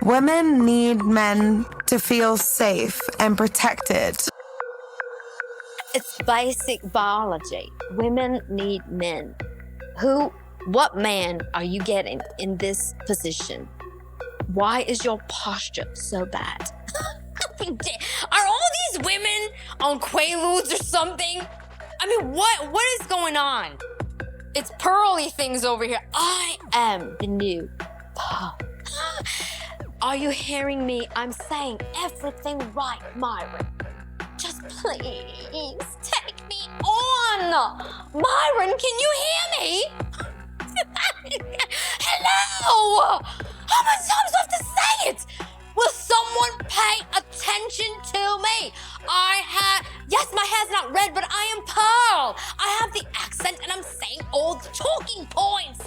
Women need men to feel safe and protected. It's basic biology. Women need men. What man are you getting in this position? Why is your posture so bad? Are all these women on Quaaludes or something? I mean, what is going on? It's pearly things over here. I am the new Pearl. Are you hearing me? I'm saying everything right, Myron. Just please take me on. Myron, can you hear me? Hello! How many times do I have to say it? Will someone pay attention to me? Yes, my hair's not red, but I am Pearl. I have the accent and I'm saying all the talking points.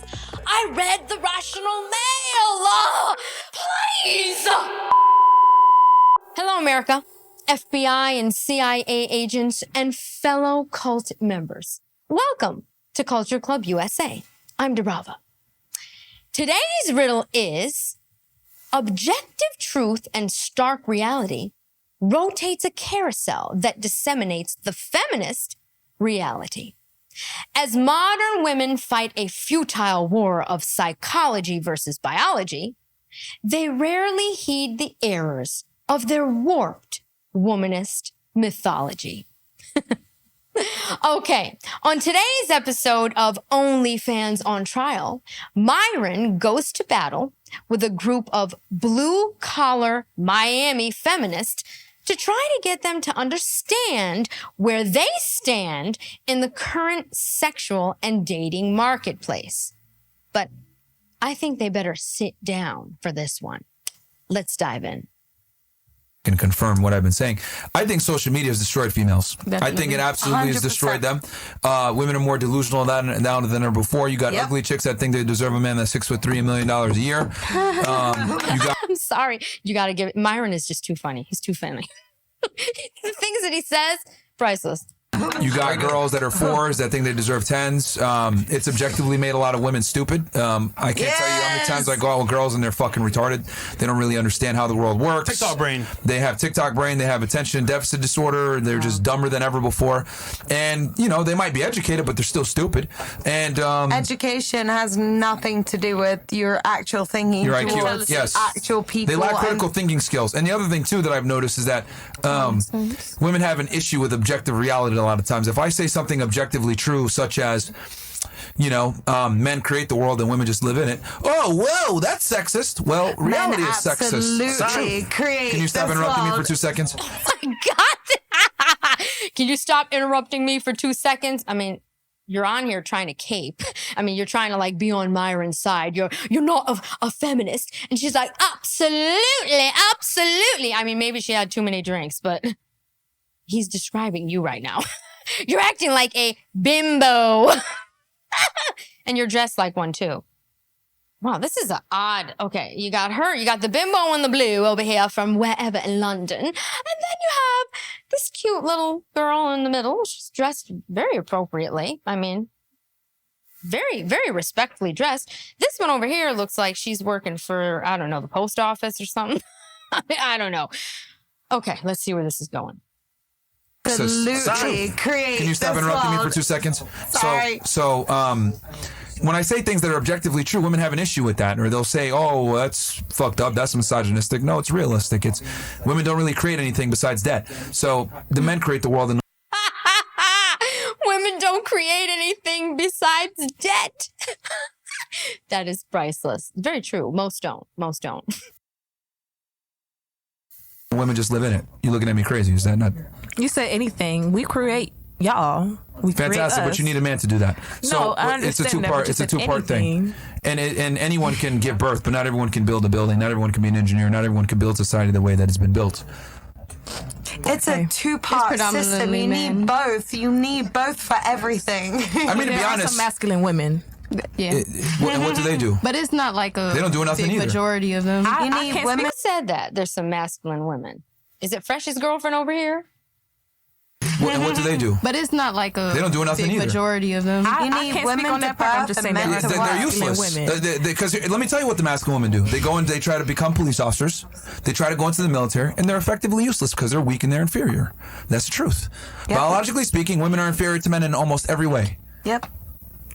I read the Rational Mail. Please. Hello, America. FBI and CIA agents and fellow cult members. Welcome to Culture Club USA. I'm DiBrava. Today's riddle is: objective truth and stark reality rotates a carousel that disseminates the feminist reality. As modern women fight a futile war of psychology versus biology, they rarely heed the errors of their warped womanist mythology. Okay, on today's episode of OnlyFans on Trial, Myron goes to battle with a group of blue-collar Miami feminists to try to get them to understand where they stand in the current sexual and dating marketplace. But I think they better sit down for this one. Let's dive in. Can confirm what I've been saying. I think social media has destroyed females. Definitely. I think it absolutely 100%. has destroyed them. Women are more delusional now than ever before. You got ugly chicks that think they deserve a man that's 6'3" $1 million a year. I'm sorry. You got to give it. Myron is just too funny. He's too funny. The things that he says, priceless. You got girls that are 4s that think they deserve 10s. It's objectively made a lot of women stupid. I can't tell you how many times I go out with girls and they're fucking retarded. They don't really understand how the world works. TikTok brain. They have TikTok brain. They have attention deficit disorder. They're just dumber than ever before. And, you know, they might be educated, but they're still stupid. And education has nothing to do with your actual thinking. Your IQ, towards yes. actual people. They lack critical thinking skills. And the other thing, too, that I've noticed is that women have an issue with objective reality a lot of times. If I say something objectively true, such as, you know, men create the world and women just live in it. Oh, whoa, that's sexist. Well, reality is sexist. Absolutely create. Can you stop interrupting me for 2 seconds? Oh my God. Can you stop interrupting me for 2 seconds? I mean, you're on here trying to cape. I mean, you're trying to like be on Myron's side. You're not a feminist. And she's like, absolutely, absolutely. I mean, maybe she had too many drinks, but he's describing you right now. You're acting like a bimbo. And you're dressed like one too. Wow, this is an odd. Okay, you got her. You got the bimbo in the blue over here from wherever in London. And then you have this cute little girl in the middle. She's dressed very appropriately. I mean, very, very respectfully dressed. This one over here looks like she's working for, I don't know, the post office or something. I don't know. Okay, let's see where this is going. Absolutely create. Can you stop interrupting me for 2 seconds? Sorry. So, when I say things that are objectively true, women have an issue with that, or they'll say, "Oh, that's fucked up. That's misogynistic." No, it's realistic. It's women don't really create anything besides debt. So the men create the world. And women don't create anything besides debt. That is priceless. Very true. Most don't. Most don't. Women just live in it. You looking at me crazy? Is that not? You said anything. We create y'all. We fantastic, but you need a man to do that. So I understand it's a two-part. It's a two-part thing. And anyone can give birth, but not everyone can build a building. Not everyone can be an engineer. Not everyone can build society the way that it's been built. It's a two-part system. You need both. You need both for everything. I mean, to be There are honest, some masculine women. Yeah. What do they do? But it's not like a They don't do nothing big either. majority of them. You need women. Who said that? There's some masculine women. Is it Fresh's girlfriend over here? What do they do? But it's not like a They don't do nothing big either. majority of them. I You need can't women speak on to that part. I'm birth just and saying men that to They're work. useless. Women. Because let me tell you what the masculine women do. They go and they try to become police officers. They try to go into the military, and they're effectively useless because they're weak and they're inferior. That's the truth. Yep. Biologically speaking, women are inferior to men in almost every way. Yep.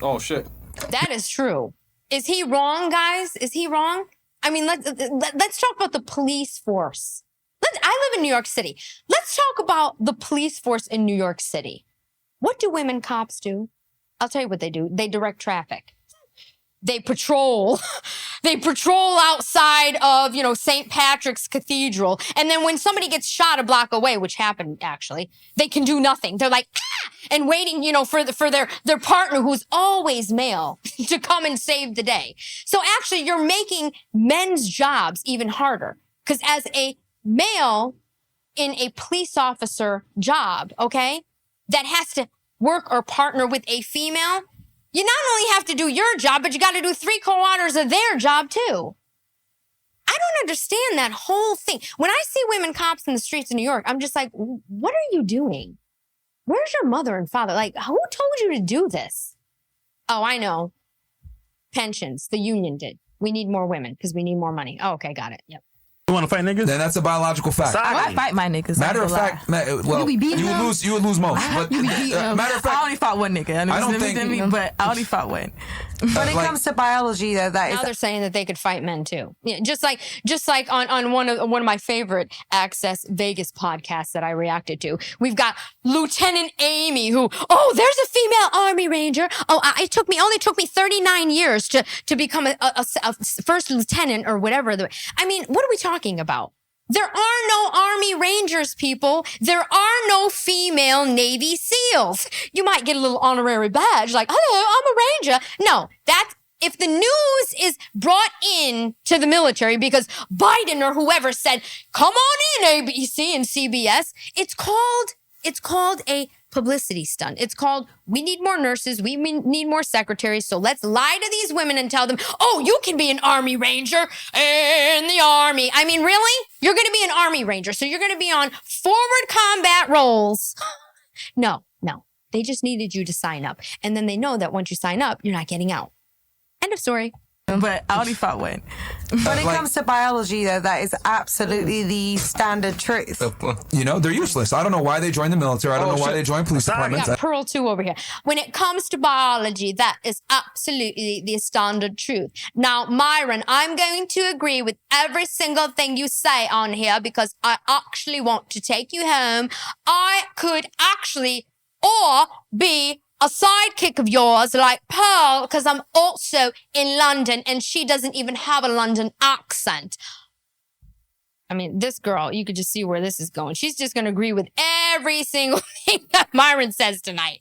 Oh shit. That is true. Is he wrong, guys? Is he wrong? I mean, let's talk about the police force. I live in New York City. Let's talk about the police force in New York City. What do women cops do? I'll tell you what they do. They direct traffic. They patrol. They patrol outside of, St. Patrick's Cathedral. And then when somebody gets shot a block away, which happened actually, they can do nothing. They're like, and waiting, for their partner who's always male to come and save the day. So actually you're making men's jobs even harder. Because as a male in a police officer job, okay, that has to work or partner with a female, you not only have to do your job, but you got to do 3/4 of their job too. I don't understand that whole thing. When I see women cops in the streets of New York, I'm just like, what are you doing? Where's your mother and father? Like, who told you to do this? Oh, I know. Pensions. The union did. We need more women because we need more money. Oh, okay, got it. Yep. You want to fight niggas? Then that's a biological fact. I fight my niggas. Matter of fact, well, You be beating you would them? lose. You would lose most. But matter of I fact, only fought one nigga. I don't think- but I only fought one. When it comes to biology, though, that Now is they're saying that they could fight men too. Yeah, just like on one of my favorite Access Vegas podcasts that I reacted to. We've got Lieutenant Amy, who there's a female Army Ranger. It only took me 39 years to become a first lieutenant or whatever. I mean, what are we talking about? There are no Army Rangers, people. There are no female Navy SEALs. You might get a little honorary badge like, hello, I'm a Ranger. No, if the news is brought in to the military because Biden or whoever said, come on in, ABC and CBS, it's called a publicity stunt. It's called, we need more nurses, we need more secretaries, so let's lie to these women and tell them, oh, you can be an Army Ranger in the Army. I mean, really? You're going to be an Army Ranger, so you're going to be on forward combat roles. No. They just needed you to sign up. And then they know that once you sign up, you're not getting out. End of story. But I only fought one. when it comes to biology, though, that is absolutely the standard truth. they're useless. I don't know why they joined the military. I don't know why they joined police We departments. got Pearl 2 over here. When it comes to biology, that is absolutely the standard truth. Now, Myron, I'm going to agree with every single thing you say on here because I actually want to take you home. I could actually be a sidekick of yours like Pearl because I'm also in London and she doesn't even have a London accent. I mean, this girl, you could just see where this is going. She's just going to agree with every single thing that Myron says tonight.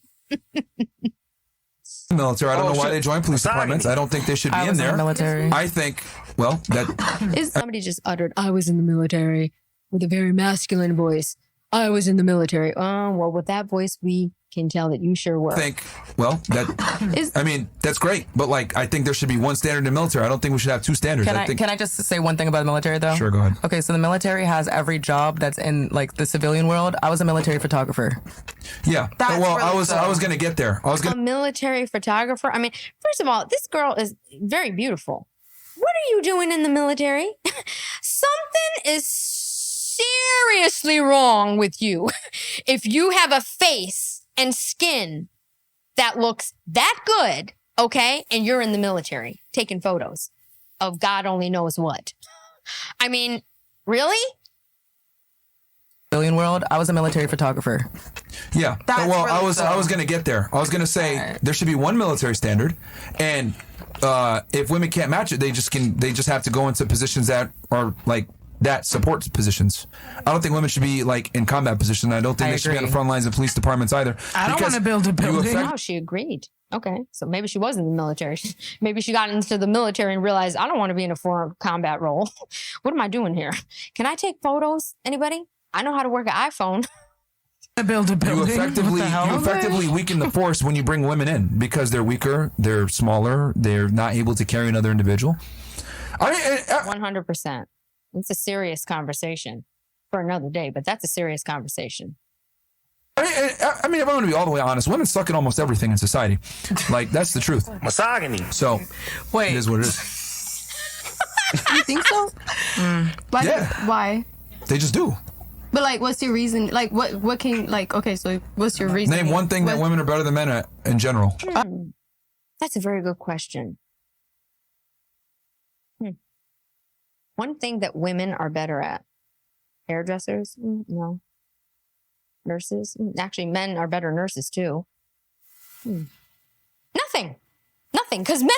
Military. I don't know why they joined police departments. I don't think they should be I in was in there. the military. I think, Somebody just uttered, I was in the military with a very masculine voice. I was in the military. Oh, well, with that voice, we can tell that you sure were. That's great. But I think there should be one standard in the military. I don't think we should have two standards. Can I just say one thing about the military though? Sure, go ahead. Okay, so the military has every job that's in the civilian world. I was a military photographer. Yeah. That's Well, really I was going to get there. A military photographer. I mean, first of all, this girl is very beautiful. What are you doing in the military? Something is seriously wrong with you. If you have a face and skin that looks that good, okay, and you're in the military taking photos of God only knows what. I mean, really? Civilian world, I was a military photographer. Yeah. That's Well, I really was going to get there. I was going to say there should be one military standard, and if women can't match it, they just have to go into positions that are that support positions. I don't think women should be in combat positions. I don't think they should be on the front lines of police departments either. I don't want to build a building. Wow, she agreed. Okay, so maybe she was in the military. Maybe she got into the military and realized, I don't want to be in a foreign combat role. What am I doing here? Can I take photos? Anybody? I know how to work an iPhone. Build a building. You effectively weaken the force when you bring women in because they're weaker, they're smaller, they're not able to carry another individual. 100%. It's a serious conversation for another day, but that's a serious conversation. I mean, if I'm going to be all the way honest, women suck at almost everything in society. Like, that's the truth. Misogyny. So, Wait. it is what it is. You think so? Like, Yeah. why? They just do. But like, what's your reason? Like, what can like? Okay, so what's your reason? Name one thing that women are better than men at in general. That's a very good question. One thing that women are better at. Hairdressers? No. Nurses? Actually, men are better nurses too. Nothing. Nothing. Because men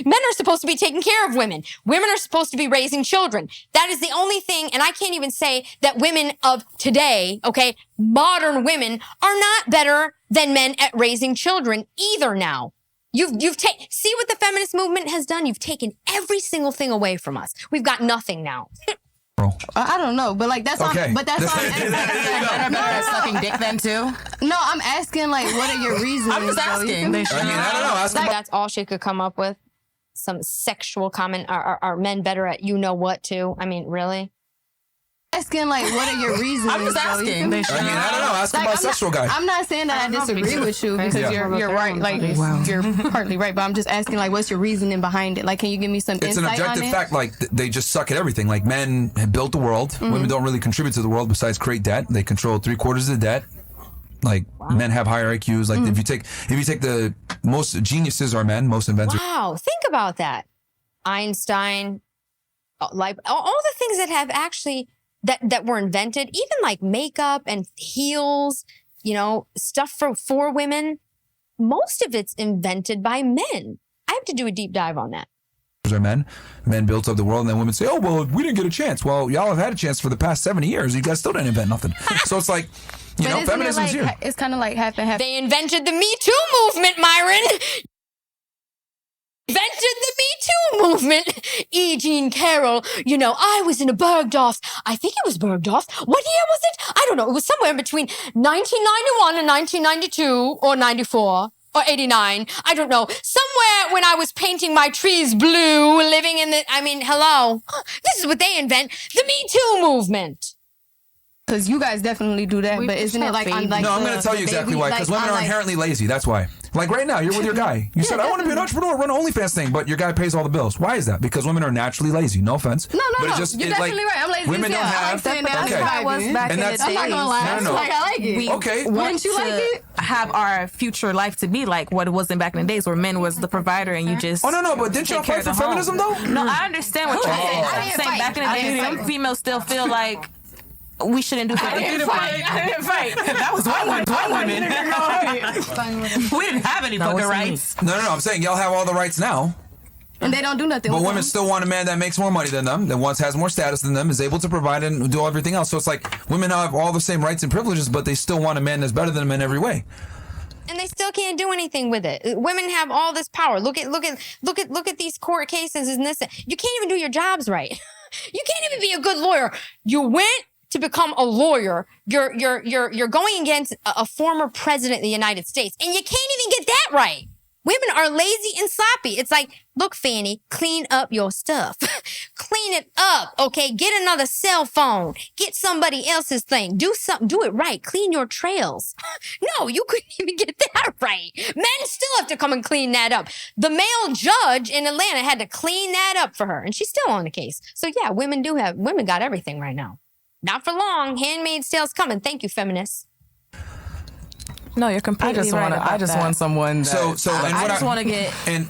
are supposed to be taking care of women. Women are supposed to be raising children. That is the only thing, and I can't even say that women of today, okay, modern women are not better than men at raising children either now. See what the feminist movement has done? You've taken every single thing away from us. We've got nothing now. I don't know, but like that's Okay. all. But that's all. Better sucking dick then too. No, I'm asking like, what are your reasons? I'm just though? You asking. feel me? I mean, I don't know. Ask them That's all she could come up with. Some sexual comment. Are men better at you know what too? I mean, really? Asking like, what are your reasons? I'm just though? You feel asking. me? I mean, I don't know. Ask a Like, bisexual guy. I'm not saying that I disagree with you because Yeah. you're right. Like you're partly right, but I'm just asking like, what's your reasoning behind it? Like, can you give me some It's an insight objective on it? fact. Like, they just suck at everything. Like, men have built the world. Women don't really contribute to the world besides create debt. They control 3/4 of the debt. Like, men have higher IQs. Like, if you take the most geniuses are men, most inventors. Wow, think about that. Einstein, like all the things that have actually that were invented, even like makeup and heels, you know, stuff for women. Most of it's invented by men. I have to do a deep dive on that. Are men. Men built up the world, and then women say, "Oh, well, we didn't get a chance." Well, y'all have had a chance for the past 70 years. You guys still didn't invent nothing. So it's like, you know, But isn't it feminism is like, here. it's kind of like half and half. They invented the Me Too movement, Myron. Invented the Me Too movement. E. Jean Carroll, you know, I was in a Bergdorf. I think it was Bergdorf. What year was it? I don't know. It was somewhere between 1991 and 1992 or 94. Or 89. I don't know. Somewhere when I was painting my trees blue, living in the, I mean, hello. This is what they invent. The Me Too movement. Because you guys definitely do that, but isn't it like on like? No, I'm going to tell you exactly why. Because women are inherently lazy. That's why. Like right now, you're with your guy. You said, I want to be an entrepreneur, run an OnlyFans thing, but your guy pays all the bills. Why is that? Because women are naturally lazy. No offense. No, But no. it's just, You're it, like, definitely right. I'm lazy. women too. don't I have. like saying that. Okay. That's how I was back And in the that's- day. I'm not gonna lie. No. Like, I like it. Okay. Wouldn't you like it? Have our future life to be like what it was in back in the days where men was the provider and you just Oh, no, but didn't y'all take care fight of for the home. feminism, though? No, I understand what you're saying. I I'm didn't saying fight. back in the I day, didn't some fight. females still feel like we shouldn't do things. I didn't fight. That was white women. We didn't have any fucking rights. No. I'm saying y'all have all the rights now. And they don't do nothing. But with women them. still want a man that makes more money than them, that once has more status than them, is able to provide and do everything else. So it's like women have all the same rights and privileges, but they still want a man that's better than them in every way. And they still can't do anything with it. Women have all this power. Look at these court cases and this. You can't even do your jobs right. You can't even be a good lawyer. You went to become a lawyer. You're going against a former president of the United States, and you can't even get that right. Women are lazy and sloppy. It's like, look, Fanny, clean up your stuff. Clean it up, okay? Get another cell phone. Get somebody else's thing. Do something. Do it right. Clean your trails. No, you couldn't even get that right. Men still have to come and clean that up. The male judge in Atlanta had to clean that up for her, and she's still on the case. So yeah, women got everything right now. Not for long. Handmaid's Tale's coming. Thank you, feminists. No, you're completely right about I just that. want someone. That, So and I what just want to get. and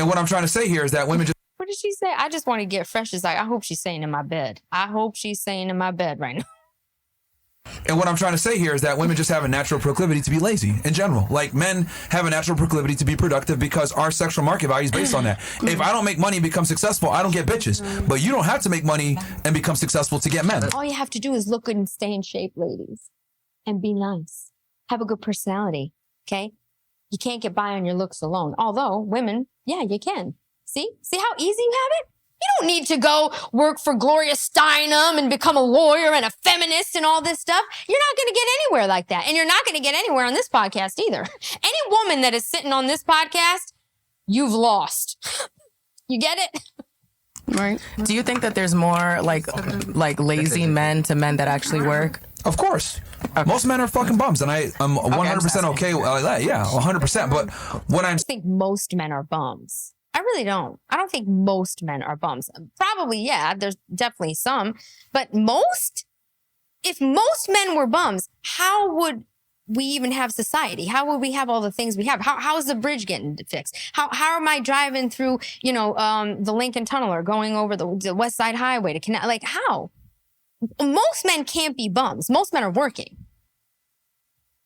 what I'm trying to say here is that women just What did she say? I just want to get fresh. It's like, I hope she's saying in my bed. I hope she's saying in my bed right now. And what I'm trying to say here is that women just have a natural proclivity to be lazy in general. Like men have a natural proclivity to be productive because our sexual market value is based on that. If I don't make money and become successful, I don't get bitches. But you don't have to make money and become successful to get men. All you have to do is look good and stay in shape, ladies. And be nice. Have a good personality, okay? You can't get by on your looks alone. Although, women, yeah, you can. See how easy you have it? You don't need to go work for Gloria Steinem and become a lawyer and a feminist and all this stuff. You're not going to get anywhere like that. And you're not going to get anywhere on this podcast either. Any woman that is sitting on this podcast, you've lost. You get it? Right. do you think that there's more like lazy men to men that actually work? Of course. Okay. Most men are fucking bums, and I'm 100% okay with that. Yeah, 100%. But what I'm... I think most men are bums. I really don't. I don't think most men are bums. Probably, yeah, there's definitely some. But if most men were bums, how would we even have society? How would we have all the things we have? How's the bridge getting fixed? How am I driving through, the Lincoln Tunnel or going over the West Side Highway to connect? Like, how? Most men can't be bums. Most men are working.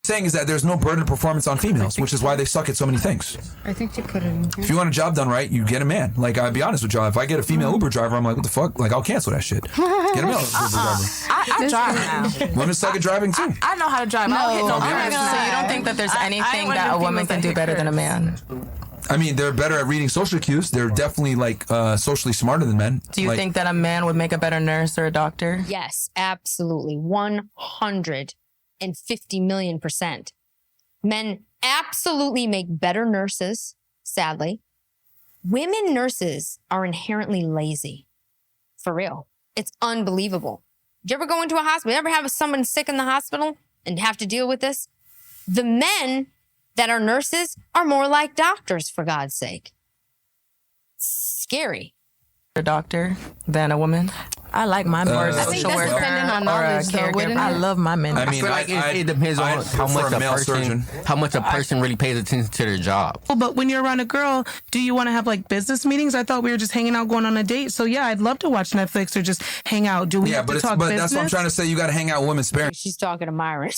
Saying is that there's no burden of performance on females, which is why they suck at so many things. I think you put it in here. If you want a job done right, you get a man. Like, I'll be honest with you, if I get a female Uber driver, I'm like, what the fuck? Like, I'll cancel that shit. Get a male Uber driver. I drive now. Women suck at driving too. I know how to drive. I don't hit no limits. So you don't think that there's anything that a woman can do better than a man? I mean, they're better at reading social cues. They're definitely socially smarter than men. Do you think that a man would make a better nurse or a doctor? Yes, absolutely. 150 million%. Men absolutely make better nurses, sadly. Women nurses are inherently lazy. For real. It's unbelievable. Did you ever go into a hospital? You ever have someone sick in the hospital and have to deal with this? The men that are nurses are more like doctors, for God's sake. Scary. A doctor than a woman? I like my men. I think that's dependent on knowledge, though, wouldn't it? I love my men. I feel like it depends on how much a person really pays attention to their job. But when you're around a girl, do you want to have like business meetings? I thought we were just hanging out, going on a date. So yeah, I'd love to watch Netflix or just hang out. Do we have to talk business? That's what I'm trying to say. You got to hang out with women sparingly. She's talking to Myron.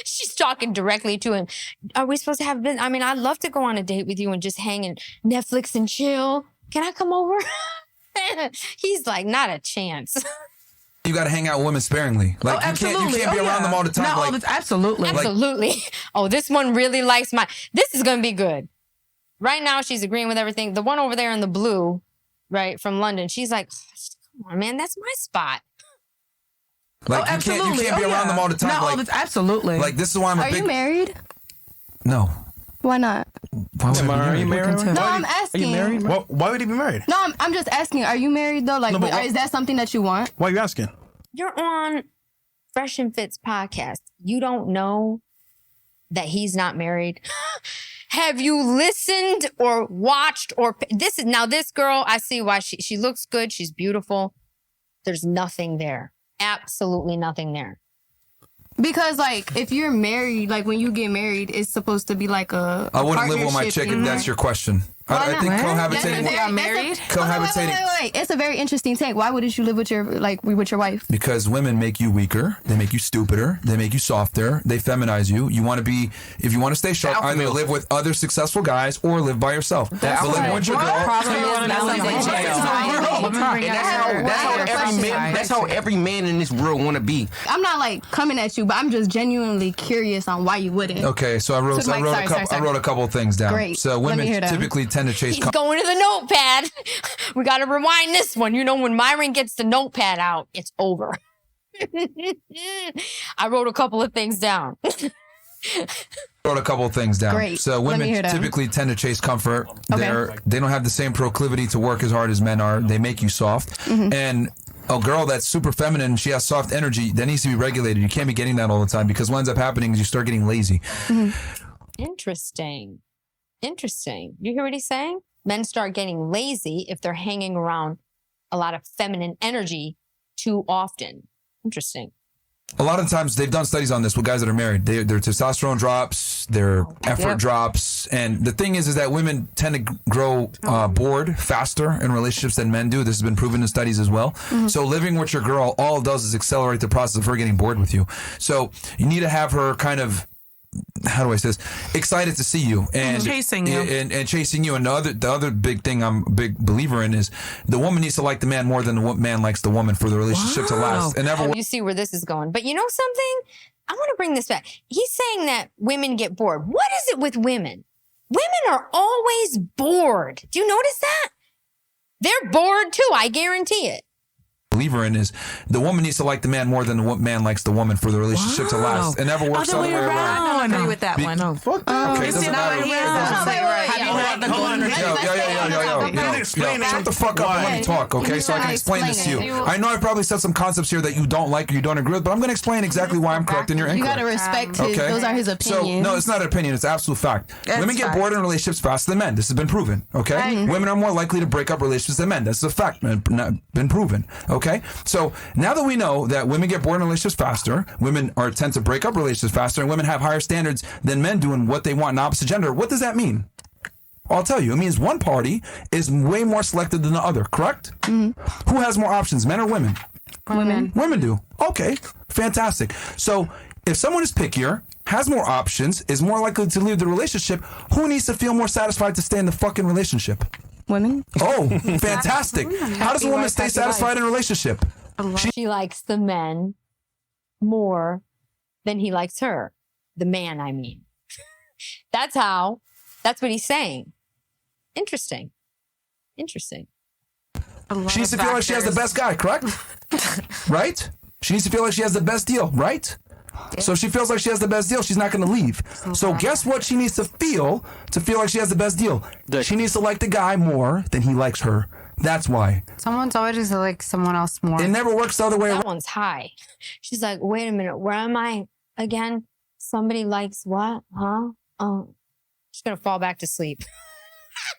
She's talking directly to him. Are we supposed to have business? I mean, I'd love to go on a date with you and just hang and Netflix and chill. Can I come over? He's like, not a chance. You got to hang out with women sparingly. Like, you can't be around them all the time. No, absolutely. Absolutely. Oh, this one really likes this is going to be good. Right now, she's agreeing with everything. The one over there in the blue, right, from London, she's like, come on, man, that's my spot. Like, you can't be around them all the time. No, absolutely. Like, this is why I'm a big... Are you married? No. Why not? Are you married? No, I'm asking. Are you married? Why would he be married? No, I'm just asking. Are you married though? Like, No, is that something that you want? Why are you asking? You're on Fresh and Fit's podcast. You don't know that he's not married? Have you listened or watched or... This girl, I see why she looks good. She's beautiful. There's nothing there. Absolutely nothing there. Because, like, if you're married, like, when you get married, it's supposed to be like a I wouldn't live with my chick if that's your question. I think cohabitating. Wait. It's a very interesting take. Why wouldn't you live with your wife? Because women make you weaker. They make you stupider. They make you softer. They feminize you. You want to be, if you want to stay sharp, either live with other successful guys or live by yourself. That's how every man in this world want to be. I'm not like coming at you, but I'm just genuinely curious on why you wouldn't. Okay, so I wrote a couple of things down. Great. So women typically tend to chase. He's going to the notepad. We got to rewind this one. You know, when Myron gets the notepad out, it's over. I wrote a couple of things down. Great. So women typically tend to chase comfort. Okay. They don't have the same proclivity to work as hard as men are. They make you soft. Mm-hmm. And a girl that's super feminine, she has soft energy, that needs to be regulated. You can't be getting that all the time because what ends up happening is you start getting lazy. Mm-hmm. Interesting. You hear what he's saying? Men start getting lazy if they're hanging around a lot of feminine energy too often. Interesting. A lot of times they've done studies on this with guys that are married. Their testosterone drops, their effort drops. And the thing is that women tend to grow bored faster in relationships than men do. This has been proven in studies as well. Mm-hmm. So living with your girl, all it does is accelerate the process of her getting bored with you. So you need to have her kind of, how do I say this? Excited to see you and chasing you and chasing you. And the other big thing I'm a big believer in is the woman needs to like the man more than the man likes the woman for the relationship to last. And you see where this is going. But you know something? I want to bring this back. He's saying that women get bored. What is it with women? Women are always bored. Do you notice that? They're bored too. I guarantee it. Believer believer in is the woman needs to like the man more than the man likes the woman for the relationship to last. It never works the other way around. I don't agree with that one. No, fuck that. Okay, it doesn't matter. Yo, shut the fuck up and let me talk, okay? So I can explain this to you. I know I probably said some concepts here that you don't like or you don't agree with, but I'm going to explain exactly why I'm correct and you're incorrect. You gotta respect his. Okay. Those are his opinions. So, no, it's not an opinion. It's absolute fact. Women get bored in relationships faster than men. This has been proven, okay? Women are more likely to break up relationships than men. That's a fact. Been proven, okay? So now that we know that women get bored in relationships faster, women tend to break up relationships faster, and women have higher standards than men do in what they want in opposite gender, what does that mean? I'll tell you. It means one party is way more selective than the other, correct? Mm-hmm. Who has more options, men or women? Women. Women do. Okay, fantastic. So if someone is pickier, has more options, is more likely to leave the relationship, who needs to feel more satisfied to stay in the fucking relationship? Women. Oh, fantastic. How does a woman stay satisfied in a relationship? She likes the men more than he likes her. The man, I mean. That's what he's saying. Interesting. She needs to feel like she has the best guy, correct? Right? She needs to feel like she has the best deal, right? So if she feels like she has the best deal, she's not going to leave. So guess what she needs to feel like she has the best deal? She needs to like the guy more than he likes her. That's why. Someone's always like someone else more. It never works the other way around. That one's high. She's like, wait a minute, where am I again? Somebody likes what? Huh? Oh, she's going to fall back to sleep.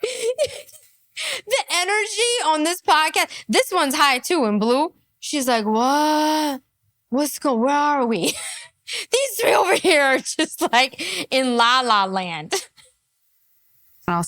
The energy on this podcast, this one's high too in blue. She's like, what? Where are we? These three over here are just like in La La Land.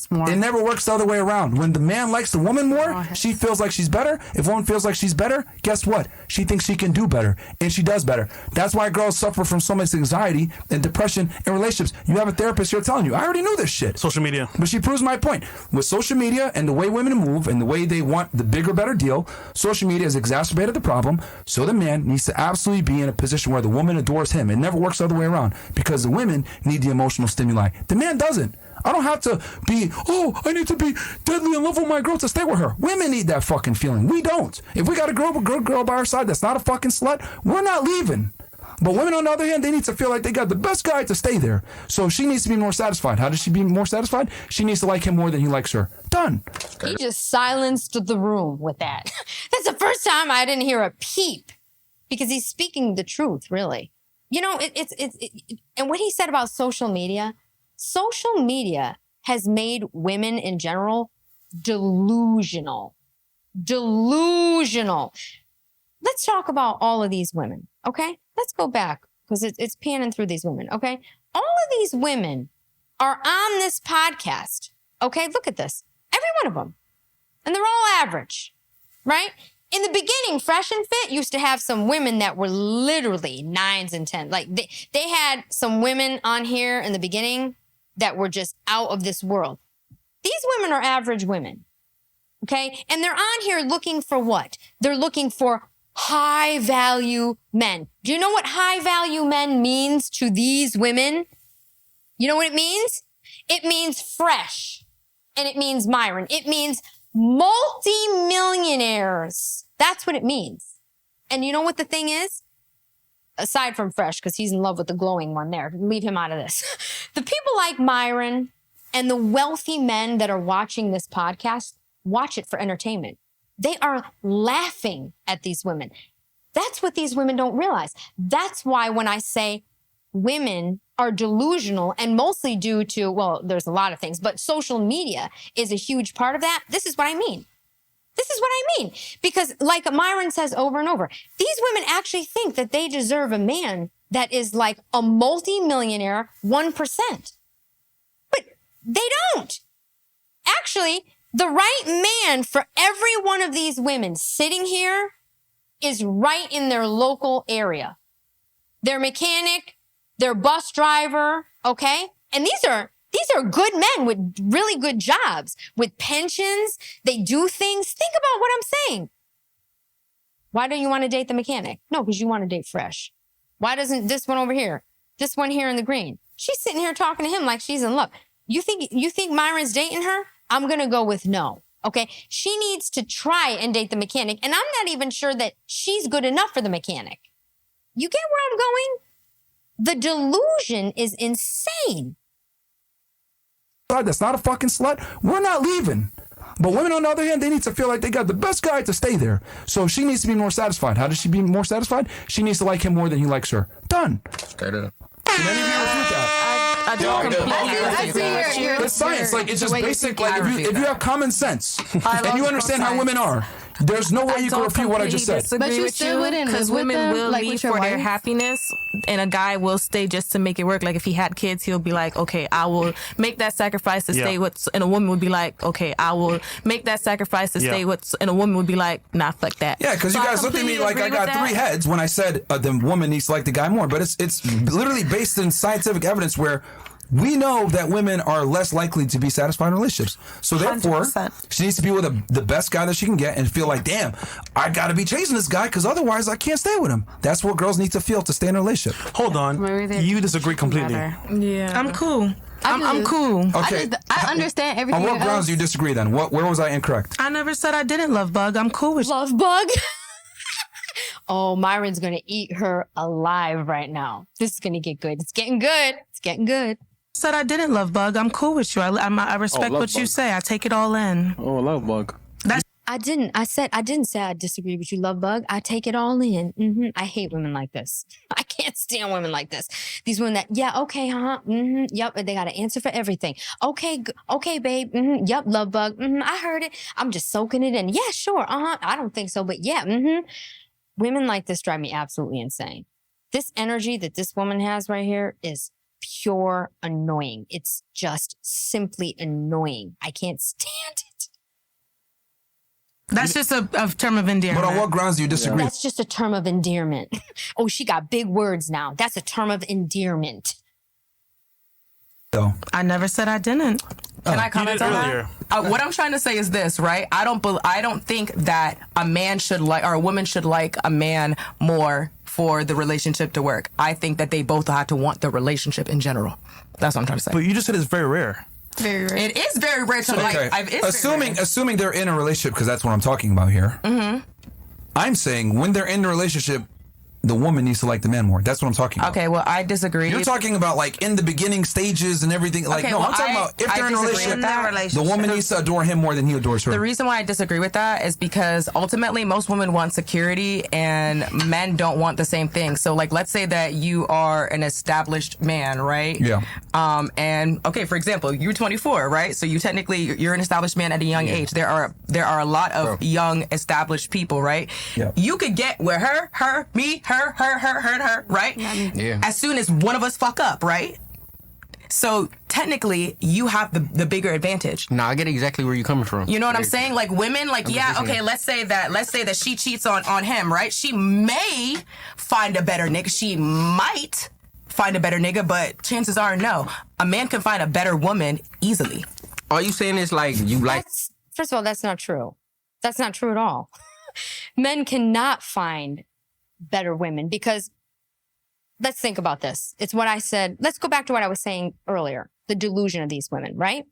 More. It never works the other way around. When the man likes the woman more, she feels like she's better. If woman feels like she's better, guess what? She thinks she can do better, and she does better. That's why girls suffer from so much anxiety and depression in relationships. You have a therapist here telling you. I already knew this shit. Social media. But she proves my point. With social media and the way women move and the way they want the bigger, better deal, social media has exacerbated the problem. So the man needs to absolutely be in a position where the woman adores him. It never works the other way around because the women need the emotional stimuli. The man doesn't. I don't have to be, I need to be deadly in love with my girl to stay with her. Women need that fucking feeling. We don't. If we got a good girl by our side that's not a fucking slut, we're not leaving. But women, on the other hand, they need to feel like they got the best guy to stay there. So she needs to be more satisfied. How does she be more satisfied? She needs to like him more than he likes her. Done. He just silenced the room with that. That's the first time I didn't hear a peep because he's speaking the truth, really. You know, and what he said about social media has made women in general delusional. Let's talk about all of these women, okay? Let's go back because it's panning through these women, okay? All of these women are on this podcast, okay? Look at this. Every one of them. And they're all average, right? In the beginning, Fresh and Fit used to have some women that were literally 9s and 10s. Like they had some women on here in the beginning that were just out of this world. These women are average women, okay? And they're on here looking for what? They're looking for high-value men. Do you know what high-value men means to these women? You know what it means? It means Fresh, and it means Myron. It means multi-millionaires. That's what it means. And you know what the thing is? Aside from Fresh, because he's in love with the glowing one there. Leave him out of this. The people like Myron and the wealthy men that are watching this podcast, watch it for entertainment. They are laughing at these women. That's what these women don't realize. That's why when I say women are delusional and mostly due to, well, there's a lot of things, but social media is a huge part of that. This is what I mean. Because like Myron says over and over, these women actually think that they deserve a man that is like a multi-millionaire 1%. But they don't. Actually, the right man for every one of these women sitting here is right in their local area. Their mechanic, their bus driver, okay? And these are good men with really good jobs, with pensions. They do things. Think about what I'm saying. Why don't you want to date the mechanic? No, because you want to date Fresh. Why doesn't this one over here, this one here in the green? She's sitting here talking to him like she's in love. You think Myron's dating her? I'm going to go with no. Okay, she needs to try and date the mechanic, and I'm not even sure that she's good enough for the mechanic. You get where I'm going? The delusion is insane. That's not a fucking slut. We're not leaving. But women, on the other hand, they need to feel like they got the best guy to stay there. So she needs to be more satisfied. How does she be more satisfied? She needs to like him more than he likes her. Done. Straight up. Can any of you refute that? I don't completely It's science. Like, it's just basic. Like, if you have common sense and you understand how women are, there's no way you can refute what I just said. But you still wouldn't, because women will leave for their happiness, and a guy will stay just to make it work. Like, if he had kids, he'll be like, okay, I will make that sacrifice to stay with, and a woman would be like, okay, I will make that sacrifice to stay with, and a woman would be like, nah, fuck that. Yeah, because you guys looked at me like I got three heads when I said the woman needs to like the guy more. But it's literally based in scientific evidence where we know that women are less likely to be satisfied in relationships. So therefore, 100%. She needs to be with the best guy that she can get and feel like, damn, I got to be chasing this guy because otherwise I can't stay with him. That's what girls need to feel to stay in a relationship. Hold on. You disagree completely. Yeah. I'm cool. I'm cool. Okay. I understand everything. On what grounds do you disagree then? Where was I incorrect? I never said I didn't love Bug. I'm cool with Love Bug? Oh, Myron's going to eat her alive right now. This is going to get good. It's getting good. It's getting good. Said I didn't love Bug. I'm cool with you. I respect what you say. I take it all in. Oh, love Bug. I didn't say I disagree with you, Love Bug. I take it all in. I hate women like this. I can't stand women like this. These women that, yeah, okay, yep, they got to answer for everything. Okay, babe, yep, Love Bug, I heard it. I'm just soaking it in. Yeah, sure, I don't think so, but yeah, Women like this drive me absolutely insane. This energy that this woman has right here is pure annoying. It's just simply annoying. I can't stand it. That's just a term of endearment. But on what grounds do you disagree? That's just a term of endearment. Oh, she got big words now. That's a term of endearment. So. I never said I didn't. Can I comment on that? What I'm trying to say is this, right? I don't think that a man should like, or a woman should like a man more for the relationship to work. I think that they both have to want the relationship in general. That's what I'm trying to say. But you just said it's very rare. Very rare. It is very rare to like. Assuming they're in a relationship, because that's what I'm talking about here. Mm-hmm. I'm saying when they're in a relationship, the woman needs to like the man more. That's what I'm talking about. Okay, well, I disagree. You're talking about like in the beginning stages and everything. Like, okay, no, well, I'm talking about if they're in a relationship, the woman needs to adore him more than he adores her. The reason why I disagree with that is because ultimately most women want security and men don't want the same thing. So like, let's say that you are an established man, right? Yeah. And okay, for example, you're 24, right? So you're an established man at a young age. There are a lot of young established people, right? Yeah. You could get with her, me, her, right? Yeah. As soon as one of us fuck up, right? So technically, you have the bigger advantage. Nah, I get exactly where you're coming from. You know what I'm saying? Like women, like let's say that she cheats on him, right? She may find a better nigga. She might find a better nigga, but chances are no. A man can find a better woman easily. All you saying is like you like. First of all, that's not true. That's not true at all. Men cannot find better women because let's think about this. It's what I said. Let's go back to what I was saying earlier. The delusion of these women, right?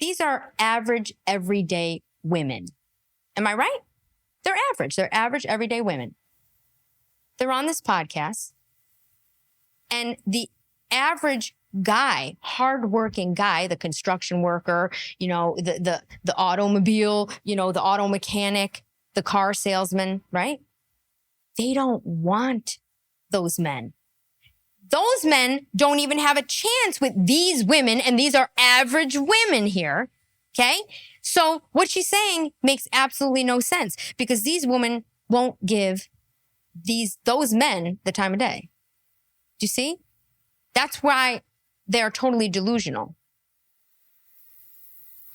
These are average, everyday women. Am I right? They're average. They're average, everyday women. They're on this podcast. And the average guy, hardworking guy, the construction worker, the automobile, the auto mechanic, the car salesman, right? They don't want those men. Those men don't even have a chance with these women, and these are average women here, okay? So what she's saying makes absolutely no sense because these women won't give those men the time of day. Do you see? That's why they're totally delusional.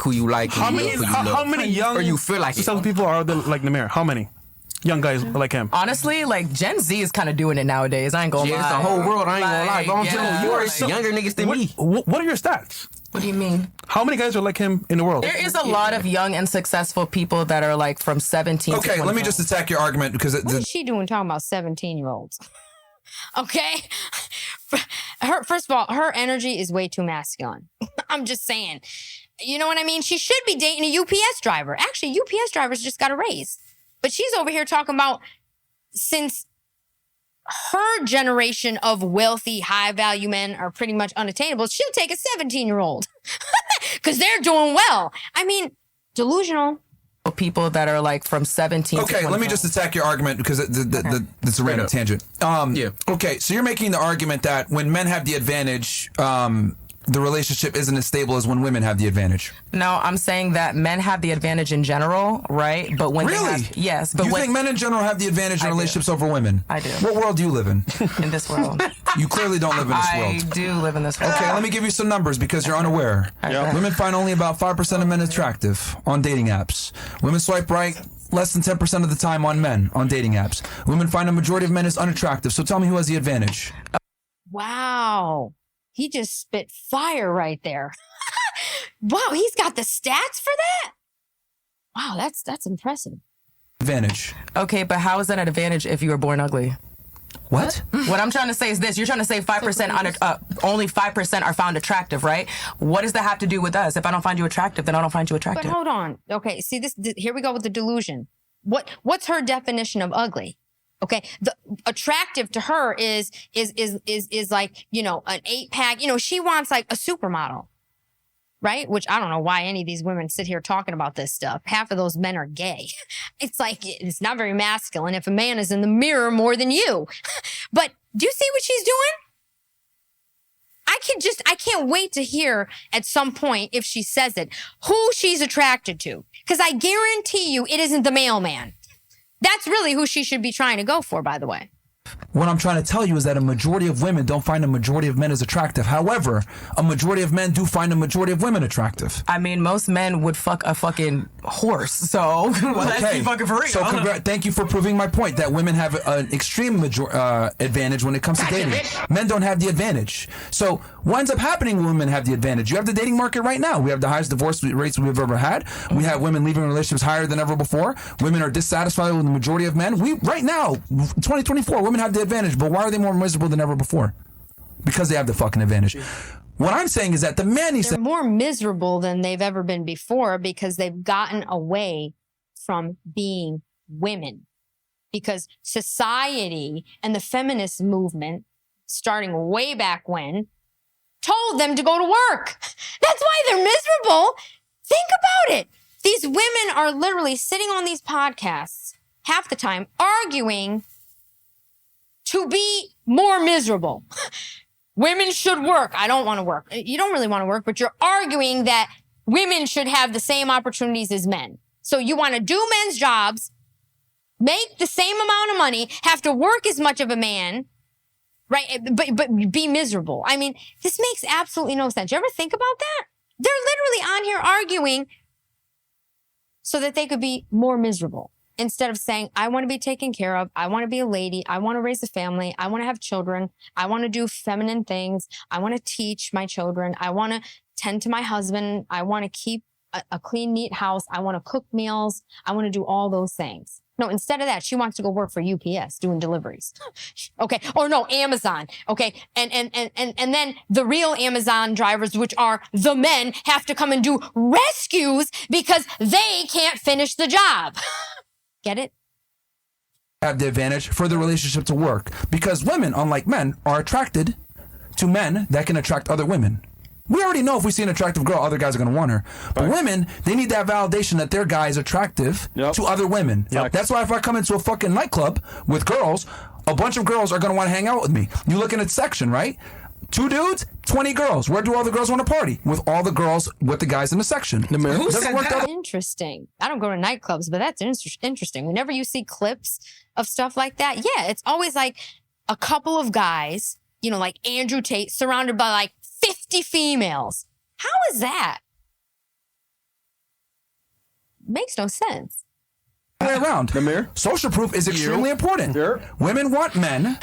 Who you like? How many young or you feel like some people are like Namir? How many young guys like him? Honestly, like Gen Z is kind of doing it nowadays. I ain't gonna lie. It's the whole world. I ain't gonna lie. But I'm telling you, you're younger niggas than me. What are your stats? What do you mean? How many guys are like him in the world? There is a lot of young and successful people that are like from 17 to 25. Okay, let me just attack your argument because what is she doing talking about 17-year-olds? Okay? First of all, her energy is way too masculine. I'm just saying. You know what I mean? She should be dating a UPS driver. Actually, UPS drivers just got a raise. But she's over here talking about since her generation of wealthy, high-value men are pretty much unattainable, she'll take a 17-year-old because they're doing well. I mean, delusional. People that are like from 17 Okay, to let me just attack your argument because it's a random tangent. Okay, so you're making the argument that when men have the advantage, the relationship isn't as stable as when women have the advantage. No, I'm saying that men have the advantage in general, right? But when really? Yes. But you think men in general have the advantage in relationships over women? I do. What world do you live in? In this world. You clearly don't live in this world. I do live in this world. Okay, let me give you some numbers because you're unaware. Yep. Women find only about 5% of men attractive on dating apps. Women swipe right less than 10% of the time on men on dating apps. Women find a majority of men is unattractive. So tell me who has the advantage. Wow. He just spit fire right there. Wow, he's got the stats for that? Wow, that's impressive. Advantage. Okay, but how is that an advantage if you were born ugly? What? What I'm trying to say is this. You're trying to say 5% only 5% are found attractive, right? What does that have to do with us? If I don't find you attractive, then I don't find you attractive. But hold on. Okay, see this here we go with the delusion. What's her definition of ugly? Okay, the attractive to her is like, you know, an 8-pack. You know, she wants like a supermodel, right? Which I don't know why any of these women sit here talking about this stuff. Half of those men are gay. It's like, it's not very masculine if a man is in the mirror more than you. But do you see what she's doing? I can't wait to hear at some point, if she says it, who she's attracted to. Because I guarantee you it isn't the mailman. That's really who she should be trying to go for, by the way. What I'm trying to tell you is that a majority of women don't find a majority of men as attractive. However, a majority of men do find a majority of women attractive. I mean, most men would fuck a fucking horse. So let's be fucking for real. So thank you for proving my point that women have an extreme advantage when it comes to dating. Men don't have the advantage. So what ends up happening when women have the advantage? You have the dating market right now. We have the highest divorce rates we've ever had. We have women leaving relationships higher than ever before. Women are dissatisfied with the majority of men. Right now, 2024, women have the advantage, but why are they more miserable than ever before? Because they have the fucking advantage. What I'm saying is that the man needs They're more miserable than they've ever been before because they've gotten away from being women. Because society and the feminist movement, starting way back when, told them to go to work. That's why they're miserable. Think about it. These women are literally sitting on these podcasts half the time arguing to be more miserable. Women should work. I don't want to work. You don't really want to work, but you're arguing that women should have the same opportunities as men. So you want to do men's jobs, make the same amount of money, have to work as much of a man, right? But be miserable. I mean, this makes absolutely no sense. You ever think about that? They're literally on here arguing so that they could be more miserable. Instead of saying, I want to be taken care of, I want to be a lady, I want to raise a family, I want to have children, I want to do feminine things, I want to teach my children, I want to tend to my husband, I want to keep a clean, neat house, I want to cook meals, I want to do all those things. No, instead of that, she wants to go work for UPS doing deliveries. Okay. Or no, Amazon. Okay. And then the real Amazon drivers, which are the men, have to come and do rescues because they can't finish the job. Get it? Have the advantage for the relationship to work because women, unlike men, are attracted to men that can attract other women. We already know if we see an attractive girl, other guys are going to want her. But women, they need that validation that their guy is attractive to other women. That's why if I come into a fucking nightclub with girls, a bunch of girls are going to want to hang out with me. You look in its section, right? 2 dudes, 20 girls. Where do all the girls want to party? With all the girls with the guys in the section. Who said that? Interesting. I don't go to nightclubs, but that's interesting. Whenever you see clips of stuff like that, yeah, it's always like a couple of guys, you know, like Andrew Tate, surrounded by like 50 females. How is that? Makes no sense. Way around. Social proof is extremely important. Women want men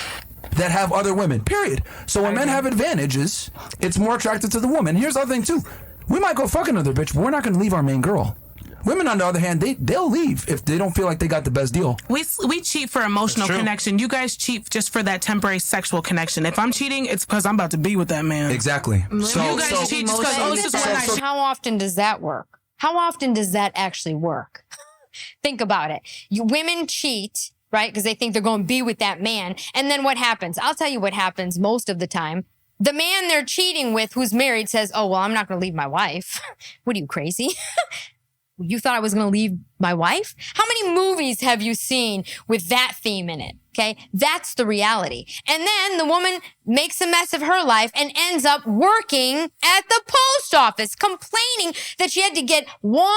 that have other women, period. So when men have advantages, it's more attractive to the woman. Here's the other thing, too. We might go fuck another bitch, but we're not going to leave our main girl. Women, on the other hand, they'll leave if they don't feel like they got the best deal. We cheat for emotional connection. You guys cheat just for that temporary sexual connection. If I'm cheating, it's because I'm about to be with that man. Exactly. So you guys cheat just because it's just one night. How often does that work? How often does that actually work? Think about it. Women cheat, right? Because they think they're going to be with that man. And then what happens? I'll tell you what happens most of the time. The man they're cheating with who's married says, oh, well, I'm not going to leave my wife. What are you, crazy? You thought I was going to leave my wife? How many movies have you seen with that theme in it? Okay, that's the reality. And then the woman makes a mess of her life and ends up working at the post office, complaining that she had to get one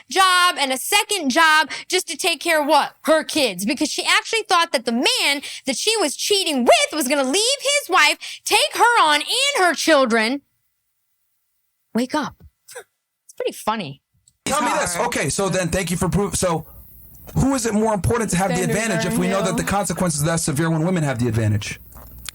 job and a second job just to take care of what? Her kids. Because she actually thought that the man that she was cheating with was going to leave his wife, take her on and her children. Wake up. It's pretty funny. Tell me this. Okay, so then thank you for proof. So who is it more important to have the advantage if we know that the consequences are that severe when women have the advantage?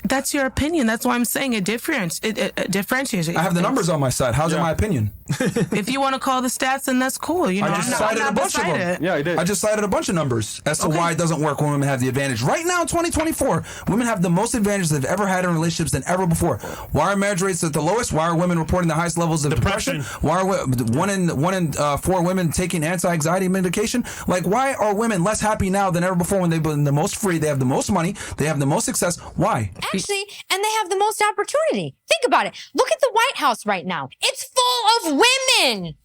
That's your opinion. That's why I'm saying it differentiates. I have the numbers on my side. How's it my opinion? If you want to call the stats, then that's cool. You know, I just cited a bunch of them. Yeah, I did. I just cited a bunch of numbers as to why it doesn't work when women have the advantage. Right now in 2024, women have the most advantage they've ever had in relationships than ever before. Why are marriage rates at the lowest? Why are women reporting the highest levels of depression? Why are one in four women taking anti-anxiety medication? Like, why are women less happy now than ever before when they've been the most free? They have the most money. They have the most success. Why? Actually, and they have the most opportunity. Think about it. Look at the White House right now. It's full of women.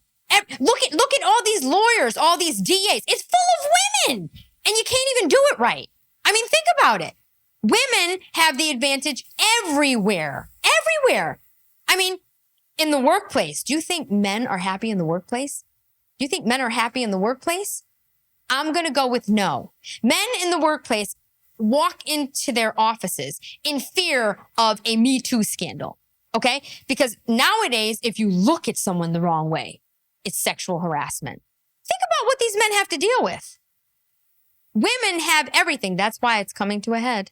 Look at all these lawyers, all these DAs. It's full of women. And you can't even do it right. I mean, think about it. Women have the advantage everywhere. Everywhere. I mean, in the workplace, do you think men are happy in the workplace? Do you think men are happy in the workplace? I'm going to go with no. Men in the workplace walk into their offices in fear of a Me Too scandal, okay? Because nowadays, if you look at someone the wrong way, it's sexual harassment. Think about what these men have to deal with. Women have everything. That's why it's coming to a head.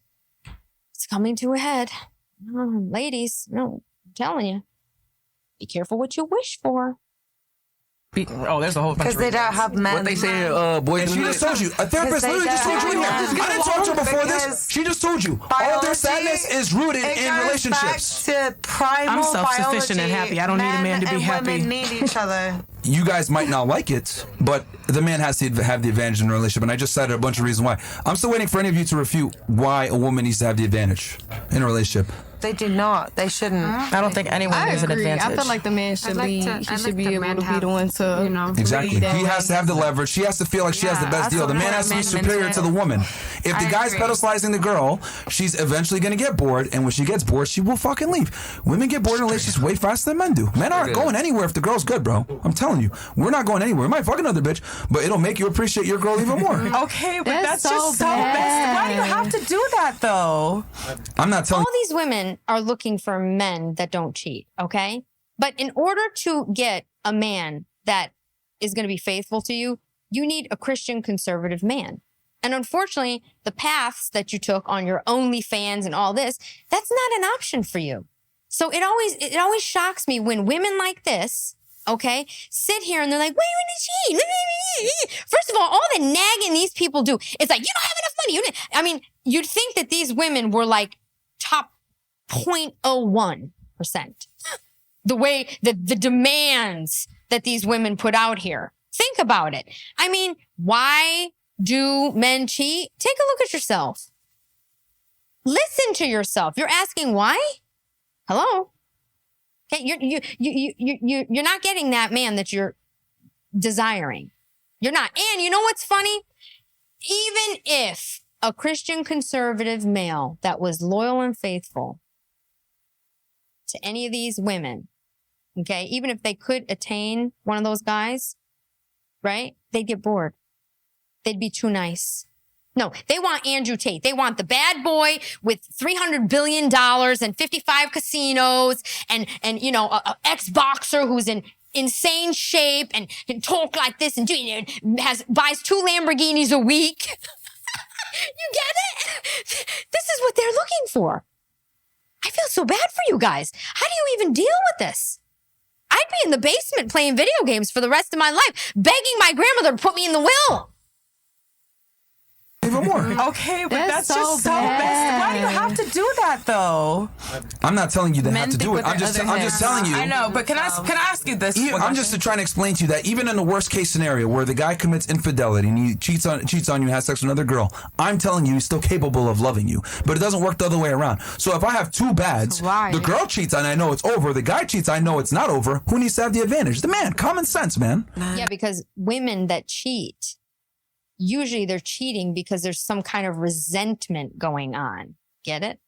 It's coming to a head. Oh, ladies, no, I'm telling you, be careful what you wish for. There's a whole bunch because they don't have men. What they say, boys. She just told you. A therapist literally just told you in here. I didn't talk to her before this. She just told you. All their sadness is rooted in relationships. Back to primal I'm self-sufficient and happy. I don't need a man to be happy. Women need each other. You guys might not like it, but the man has to have the advantage in a relationship, and I just cited a bunch of reasons why. I'm still waiting for any of you to refute why a woman needs to have the advantage in a relationship. They do not. They shouldn't. I don't think anyone needs an advantage. I feel like the man should lead. He should be able to be the one to, you know. Exactly. He has to have the leverage. She has to feel like she has the best deal. The man has to be superior to the woman. If the guy's pedestalizing the girl, she's eventually going to get bored, and when she gets bored, she will fucking leave. Women get bored in relationships way faster than men do. Men aren't going anywhere if the girl's good, bro. I'm telling you. We're not going anywhere. We might fuck another bitch, but it'll make you appreciate your girl even more. Okay, but that's just so bad. Why do you have to do that, though? I'm not telling all these women are looking for men that don't cheat, okay? But in order to get a man that is going to be faithful to you, you need a Christian conservative man. And unfortunately, the paths that you took on your OnlyFans and all this, that's not an option for you. So it always shocks me when women like this, okay, sit here and they're like, why do you want to cheat? First of all the nagging these people do, it's like, you don't have enough money. I mean, you'd think that these women were like top 0.01%. The way the demands that these women put out here. Think about it. I mean, why do men cheat? Take a look at yourself. Listen to yourself. You're asking why? Hello? Okay, you're not getting that man that you're desiring. You're not. And you know what's funny? Even if a Christian conservative male that was loyal and faithful to any of these women, okay, even if they could attain one of those guys, right, they'd get bored. They'd be too nice. No, they want Andrew Tate. They want the bad boy with $300 billion and 55 casinos and you know, a ex-boxer who's in insane shape and can talk like this and buys 2 Lamborghinis a week. You get it? This is what they're looking for. I feel so bad for you guys. How do you even deal with this? I I'd be in the basement playing video games for the rest of my life, begging my grandmother to put me in the will. Even more. Okay, but that's just so bad. Why do you have to do that though? I'm not telling you to have to do it. I'm just telling you. I know, but can I ask you this? I'm just trying to explain to you that even in the worst case scenario where the guy commits infidelity and he cheats on you, has sex with another girl, I'm telling you he's still capable of loving you. But it doesn't work the other way around. So if I have two bads, the girl cheats and I know it's over, the guy cheats, I know it's not over, who needs to have the advantage? The man. Common sense, man. Yeah, because women that cheat, usually they're cheating because there's some kind of resentment going on. Get it?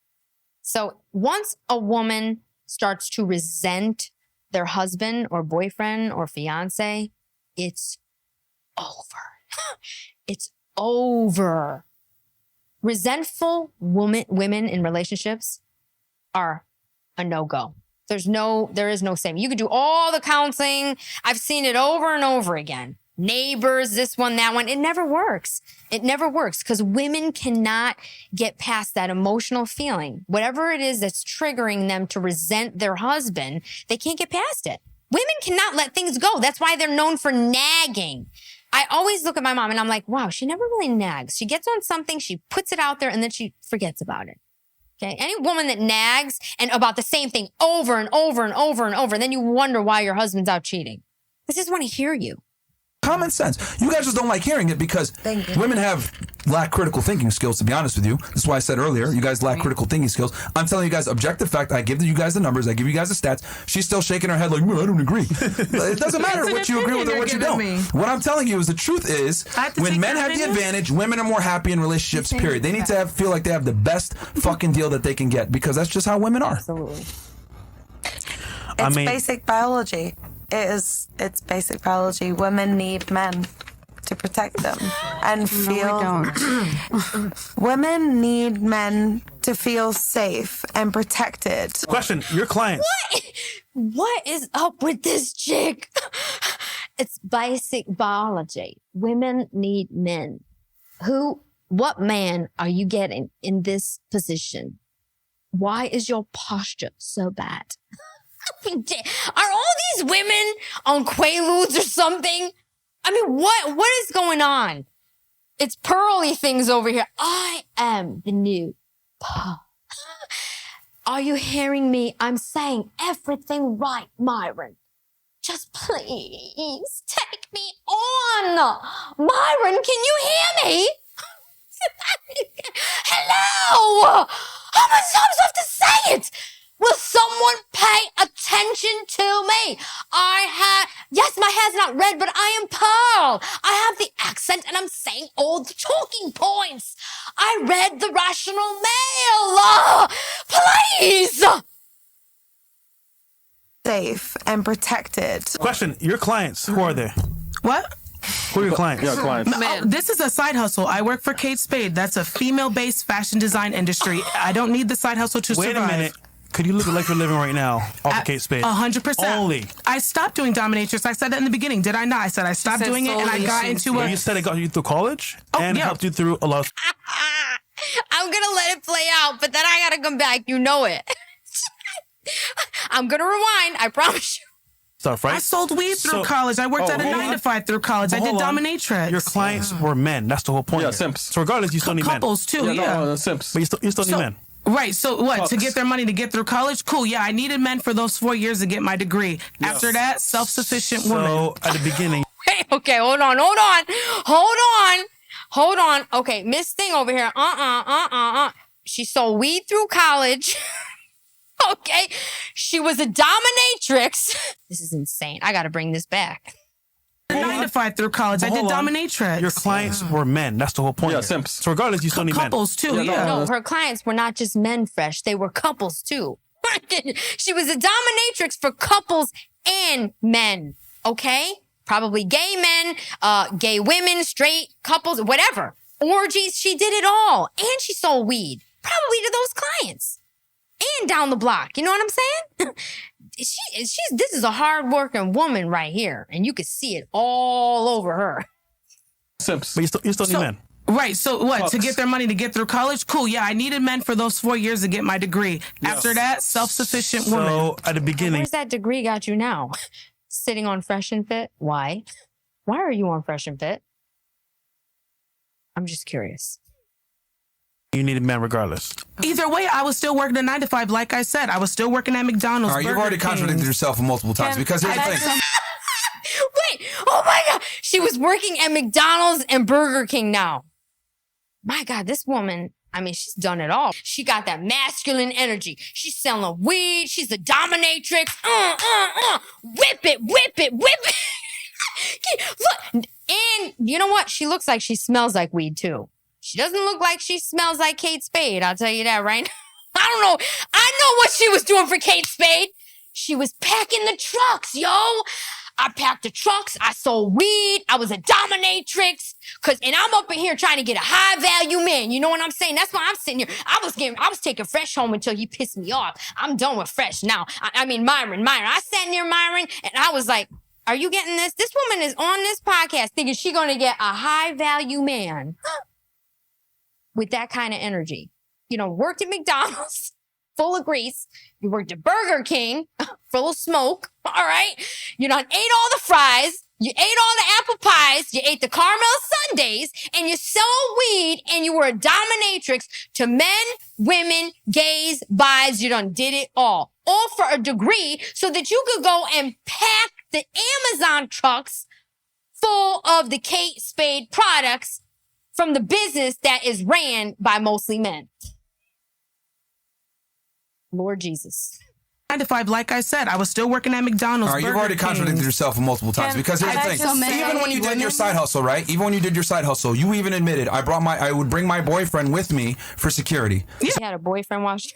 So once a woman starts to resent their husband or boyfriend or fiance, it's over. It's over. Resentful women in relationships are a no-go. There is no saving. You could do all the counseling. I've seen it over and over again. Neighbors, this one, that one. It never works. It never works because women cannot get past that emotional feeling. Whatever it is that's triggering them to resent their husband, they can't get past it. Women cannot let things go. That's why they're known for nagging. I always look at my mom and I'm like, wow, she never really nags. She gets on something, she puts it out there, and then she forgets about it. Okay. Any woman that nags and about the same thing over and over and over and over, then you wonder why your husband's out cheating. They just want to hear you. Common sense. You guys just don't like hearing it because women lack critical thinking skills, to be honest with you. That's why I said earlier, you guys lack critical thinking skills. I'm telling you guys objective fact. I give you guys the numbers. I give you guys the stats. She's still shaking her head like, I don't agree. It doesn't matter what you agree with or what you don't. What I'm telling you is the truth is when men have the advantage, women are more happy in relationships, period. They need to feel like they have the best fucking deal that they can get because that's just how women are. Absolutely. It's basic biology. It's basic biology. Women need men to protect them and feel. No, I don't. Women need men to feel safe and protected. Question: your client. What is up with this chick? It's basic biology. Women need men. What man are you getting in this position? Why is your posture so bad? Are all these women on Quaaludes or something? I mean, what is going on? It's pearly things over here. I am the new Pearl. Are you hearing me? I'm saying everything right, Myron. Just please take me on. Myron, can you hear me? Hello! How much times do I have to say it? Will someone pay attention to me? Yes, my hair's not red, but I am Pearl. I have the accent and I'm saying all the talking points. I read the Rational Mail. Please. Safe and protected. Question, your clients, who are they? What? Who are your clients? Your clients. This is a side hustle. I work for Kate Spade. That's a female-based fashion design industry. I don't need the side hustle to survive. Wait a minute. Could you look like you're living right now off of Kate Spade? 100%. Only. I stopped doing Dominatrix. I said that in the beginning, did I not? I said I stopped doing it and I got into You said it got you through college and helped you through a lot of... I'm going to let it play out, but then I got to come back. You know it. I'm going to rewind. I promise you. Stuff, right? I sold weed through college. I worked at a 9-to-5 through college. I did Dominatrix. Your clients were men. That's the whole point. Yeah, simps. So regardless, you still need men. Couples too, No, simps. But you still need men. Right, so what, to get their money to get through college? Cool, yeah, I needed men for those 4 years to get my degree. After that, self-sufficient woman. So, at the beginning... Wait, okay, hold on. Okay, Miss Thing over here, She sold weed through college. Okay, she was a dominatrix. This is insane. I gotta bring this back. 9-to-5 through college. I did Dominatrix. Your clients were men. That's the whole point. Yeah, simps. So regardless, you still need men. Couples too, No, her clients were not just men fresh. They were couples too. She was a dominatrix for couples and men. Okay? Probably gay men, gay women, straight couples, whatever. Orgies. She did it all. And she sold weed. Probably to those clients. And down the block. You know what I'm saying? This is a hard-working woman right here, and you could see it all over her. Simps. But you still need men. Right. So what? To get their money to get through college? Cool. Yeah, I needed men for those 4 years to get my degree. After that, self-sufficient woman. So at the beginning, Where's that degree got you now? Sitting on Fresh and Fit? Why? Why are you on Fresh and Fit? I'm just curious. you needed men regardless. Either way, I was still working a 9 to 5. Like I said, I was still working at McDonald's. All right, you've already contradicted yourself multiple times because here's the thing. Wait, oh my God. She was working at McDonald's and Burger King now. My God, this woman, I mean, she's done it all. She got that masculine energy. She's selling weed. She's a dominatrix. Whip it, whip it, whip it. Look, and you know what? She looks like she smells like weed too. She doesn't look like she smells like Kate Spade. I'll tell you that right now. I don't know. I know what she was doing for Kate Spade. She was packing the trucks, yo. I packed the trucks. I sold weed. I was a dominatrix. And I'm up in here trying to get a high value man. You know what I'm saying? That's why I'm sitting here. I was taking Fresh home until he pissed me off. I'm done with Fresh now. I mean, Myron. I sat near Myron and I was like, are you getting this? This woman is on this podcast thinking she's going to get a high value man with that kind of energy. You know, worked at McDonald's, full of grease. You worked at Burger King, full of smoke. All right. You done ate all the fries. You ate all the apple pies. You ate the caramel sundaes and you sold weed and you were a dominatrix to men, women, gays, bis. You done did it all for a degree so that you could go and pack the Amazon trucks full of the Kate Spade products from the business that is ran by mostly men. Lord Jesus. 9 to 5, like I said, I was still working at McDonald's. All right, you've already contradicted yourself multiple times because here's the thing. Even when you did your side hustle, right? Even when you did your side hustle, you even admitted I would bring my boyfriend with me for security. You had a boyfriend while she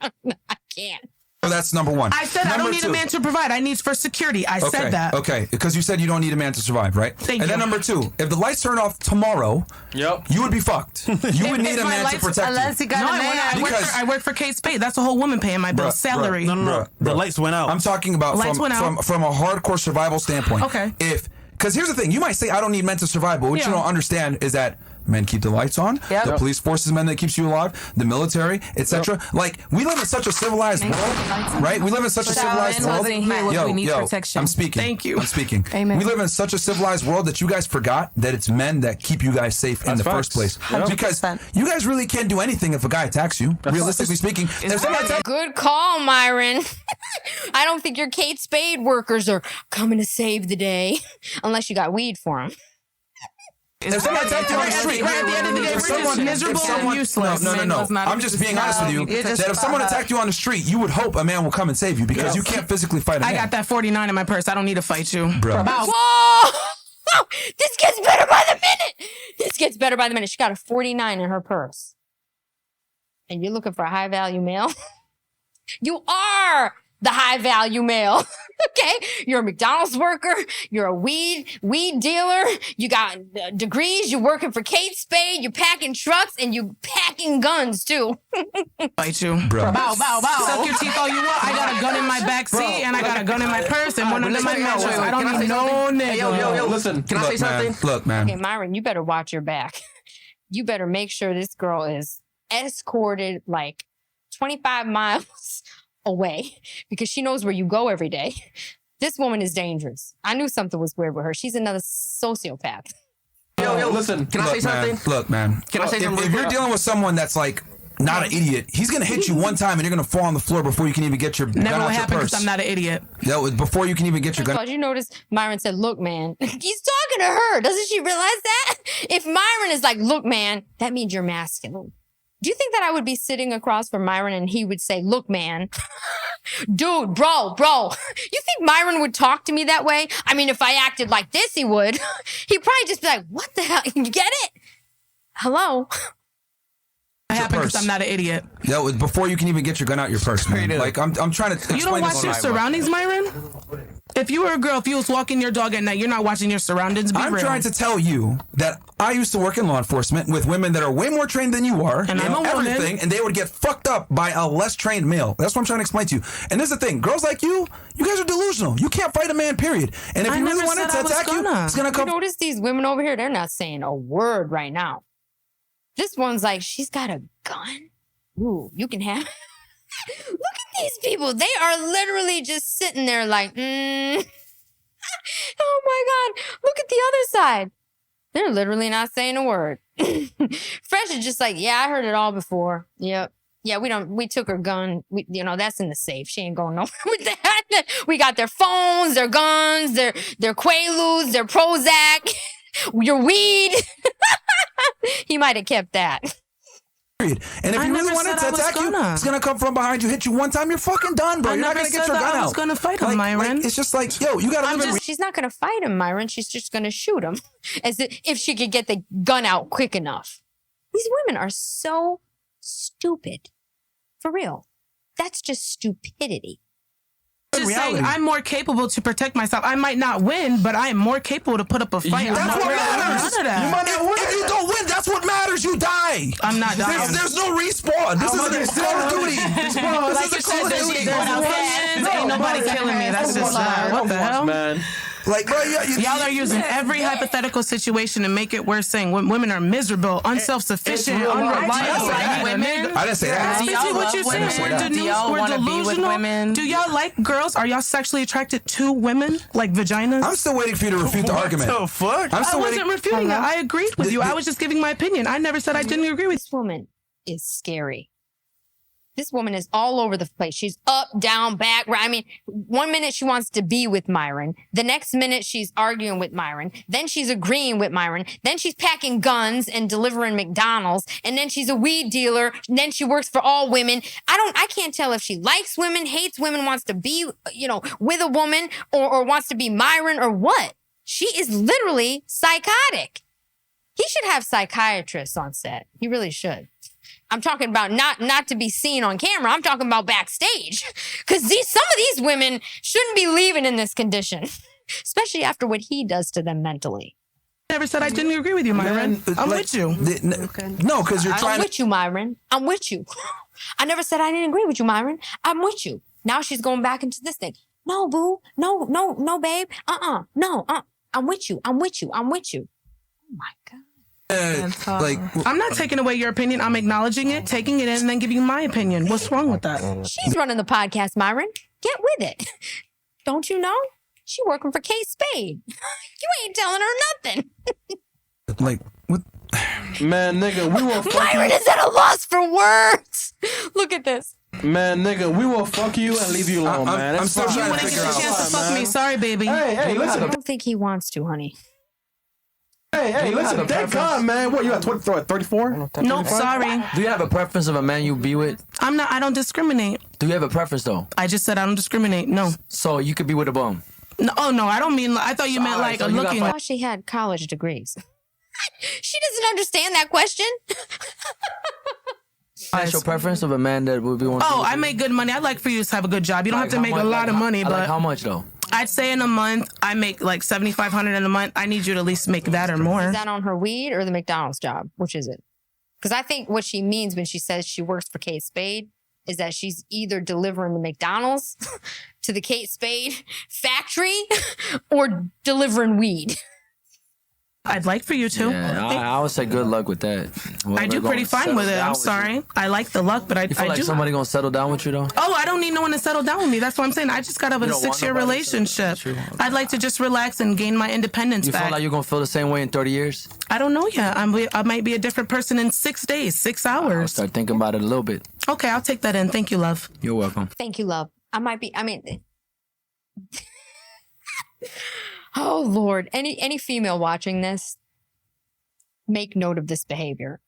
I can't. So that's number one. I said I don't need a man to provide. I need for security. I said that. Okay, because you said you don't need a man to survive, right? Thank you. Then number two, if the lights turn off tomorrow, you would be fucked. You would need a man to protect unless you. you got a man. I work for Kate Spade. That's a whole woman paying my bill. Salary. No. The lights went out. I'm talking about from a hardcore survival standpoint. Okay. Because here's the thing, you might say I don't need men to survive, but what you don't understand is that men keep the lights on. Yep. The police force is men that keeps you alive. The military, etc. Yep. Like we live in such a civilized world, right? We live in such a civilized world. We need protection. I'm speaking. Thank you. I'm speaking. Amen. We live in such a civilized world that you guys forgot that it's men that keep you guys safe in the first place. 100%. Because you guys really can't do anything if a guy attacks you. Realistically speaking, if someone attacks Good call, Myron. I don't think your Kate Spade workers are coming to save the day unless you got weed for them. if someone attacked you on the street, at the end of the day, we're just miserable and useless. No. I'm just being honest with you. That if someone attacked you on the street, you would hope a man will come and save you because you can't physically fight a man. I got that 49 in my purse. I don't need to fight you. Bro. Whoa! This gets better by the minute. This gets better by the minute. She got a 49 in her purse. And you're looking for a high value male? You are the high value male. Okay? You're a McDonald's worker. You're a weed dealer. You got degrees. You're working for Kate Spade. You're packing trucks and you packing guns too. Fight you. Bro. Bow. Suck your teeth all you want. I got a gun in my back seat and I got a gun in my purse and one under my mattress. I don't need no nigga. Yo, listen. Can I say something? Look, man. Okay, Myron, you better watch your back. You better make sure this girl is escorted like 25 miles away because she knows where you go every day. This woman is dangerous. I knew something was weird with her. She's another sociopath. Yo, listen. Can I say something? Look, man. Can I say something? If you're dealing with someone that's like not an idiot, he's gonna hit you one time and you're gonna fall on the floor before you can even get your gun Never out will your happen purse. because I'm not an idiot. Before you can even get your gun. You notice Myron said, look, man. He's talking to her. Doesn't she realize that? If Myron is like, look, man, that means you're masculine. Do you think that I would be sitting across from Myron and he would say, look, man, dude, bro, you think Myron would talk to me that way? I mean, if I acted like this, he would. He'd probably just be like, what the hell? You get it? Hello? It happened because I'm not an idiot. Before you can even get your gun out your purse, man. Like, I'm trying to explain You don't watch this your to you. surroundings, Myron? If you were a girl, if you was walking your dog at night, you're not watching your surroundings. I'm trying to tell you that I used to work in law enforcement with women that are way more trained than you are. And I'm a woman. Everything, and they would get fucked up by a less trained male. That's what I'm trying to explain to you. And this is the thing. Girls like you guys are delusional. You can't fight a man, period. And if you really want to attack you, it's going to come. Notice these women over here, they're not saying a word right now. This one's like, she's got a gun. Ooh, you can have. Look at these people. They are literally just sitting there like, oh my God. Look at the other side. They're literally not saying a word. Fresh is just like, yeah, I heard it all before. Yep. Yeah, we took her gun. That's in the safe. She ain't going nowhere with that. We got their phones, their guns, their Quaaludes, their Prozac, your weed. He might have kept that. And if you really wanted to attack you, it's going to come from behind you, hit you one time, you're fucking done, bro. You're not going to get your gun out. I was going to fight him, Myron. It's just like, yo, you got to live in... She's not going to fight him, Myron. She's just going to shoot him as if she could get the gun out quick enough. These women are so stupid. For real. That's just stupidity. Just saying, I'm more capable to protect myself. I might not win, but I am more capable to put up a fight. That's what matters. You might not win. If you don't win, that's what matters. You die. I'm not dying. There's no respawn. This is a Call of Duty. This is a Call of Duty. Ain't nobody killing me. That's just what the hell, man. Like, bro, y'all are using every hypothetical situation to make it worse, saying women are miserable, unself-sufficient, unreliable. I didn't say that. What you're saying? We're delusional. Do y'all like girls? Are y'all sexually attracted to women, like vaginas? I'm still waiting for you to refute the argument. What the fuck? I wasn't refuting it. I agreed with you. I was just giving my opinion. I never said I didn't agree with you. This woman is scary. This woman is all over the place. She's up, down, back. I mean, one minute she wants to be with Myron. The next minute she's arguing with Myron. Then she's agreeing with Myron. Then she's packing guns and delivering McDonald's. And then she's a weed dealer. And then she works for all women. I can't tell if she likes women, hates women, wants to be, with a woman or wants to be Myron or what. She is literally psychotic. He should have psychiatrists on set. He really should. I'm talking about not to be seen on camera. I'm talking about backstage. Because some of these women shouldn't be leaving in this condition, especially after what he does to them mentally. I never said I didn't agree with you, Myron. I'm with you. No, because you're trying I'm with you, Myron. I'm with you. I never said I didn't agree with you, Myron. I'm with you. Now she's going back into this thing. No, boo. No, babe. No, I'm with you. I'm with you. I'm with you. Oh, my God. I'm not taking away your opinion. I'm acknowledging it, taking it in, and then giving you my opinion. What's wrong with that? She's running the podcast, Myron. Get with it. Don't you know? She working for Kate Spade. You ain't telling her nothing. Like, what? Man, nigga, we will fuck Myron is at a loss for words. Look at this. Man, nigga, we will fuck you and leave you alone, man. I'm still trying to figure out. You chance to fuck me. Sorry, baby. Hey, listen. I don't think he wants to, honey. Hey, listen, thank God, man. What, you at 34? Nope, sorry. Do you have a preference of a man you be with? I don't discriminate. Do you have a preference, though? I just said I don't discriminate, no. So you could be with a bum? No, I don't mean, I thought you meant like looking. I thought she had college degrees. She doesn't understand that question. Special preference of a man that would be one. Oh, I make good money. I'd like for you to have a good job. You don't have to make a lot of money, but how much though? I'd say in a month I make like $7,500 in a month. I need you to at least make that or more. Is that on her weed or the McDonald's job? Which is it? Because I think what she means when she says she works for Kate Spade is that she's either delivering the McDonald's to the Kate Spade factory or delivering weed. I'd like for you to. Yeah, I would say good luck with that. I do pretty fine with it. I'm sorry. I like the luck, but I feel like do. Somebody gonna settle down with you though? Oh, I don't need no one to settle down with me. That's what I'm saying. I just got out of a 6-year relationship. I'd like to just relax and gain my independence back. You feel like you're gonna feel the same way in 30 years? I don't know yet. I might be a different person in 6 days, 6 hours. I'll start thinking about it a little bit. Okay, I'll take that in. Thank you, love. You're welcome. Thank you, love. Oh, Lord. Any female watching this, make note of this behavior.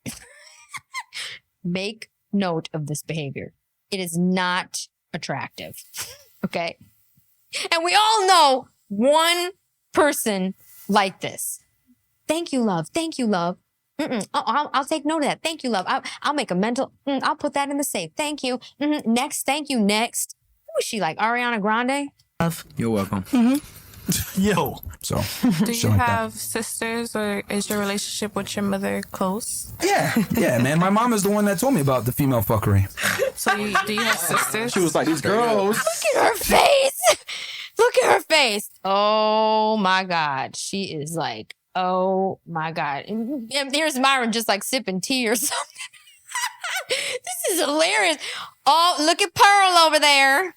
Make note of this behavior. It is not attractive. Okay? And we all know one person like this. Thank you, love. Thank you, love. I'll take note of that. Thank you, love. I'll make a mental. I'll put that in the safe. Thank you. Next. Thank you. Next. Who is she, like Ariana Grande? You're welcome. Yo. So, Do shit you like that. have sisters, or is your relationship with your mother close? Yeah, man. My mom is the one that told me about the female fuckery. So do you have sisters? She was like, these girls. Look at her face. Look at her face. Oh my God. She is like, oh my God. And here's Myron just like sipping tea or something. This is hilarious. Oh, look at Pearl over there.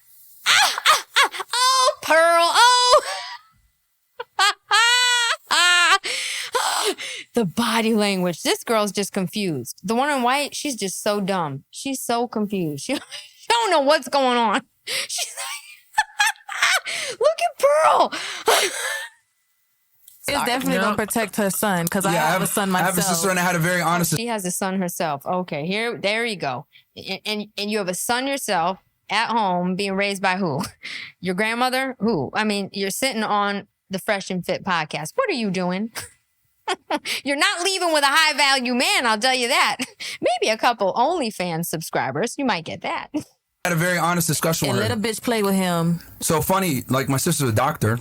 Oh, Pearl. Oh. The body language. This girl's just confused. The one in white, she's just so dumb. She's so confused. She don't know what's going on. She's like, look at Pearl. It's definitely gonna protect her son, because I have a son myself. I have a sister and I had a very honest. She has a son herself. Okay, there you go. And you have a son yourself at home being raised by who? Your grandmother? Who? I mean, you're sitting on the Fresh and Fit podcast. What are you doing? You're not leaving with a high value man, I'll tell you that. Maybe a couple OnlyFans subscribers. You might get that. I had a very honest discussion with her. Let a bitch play with him. So funny, like my sister's a doctor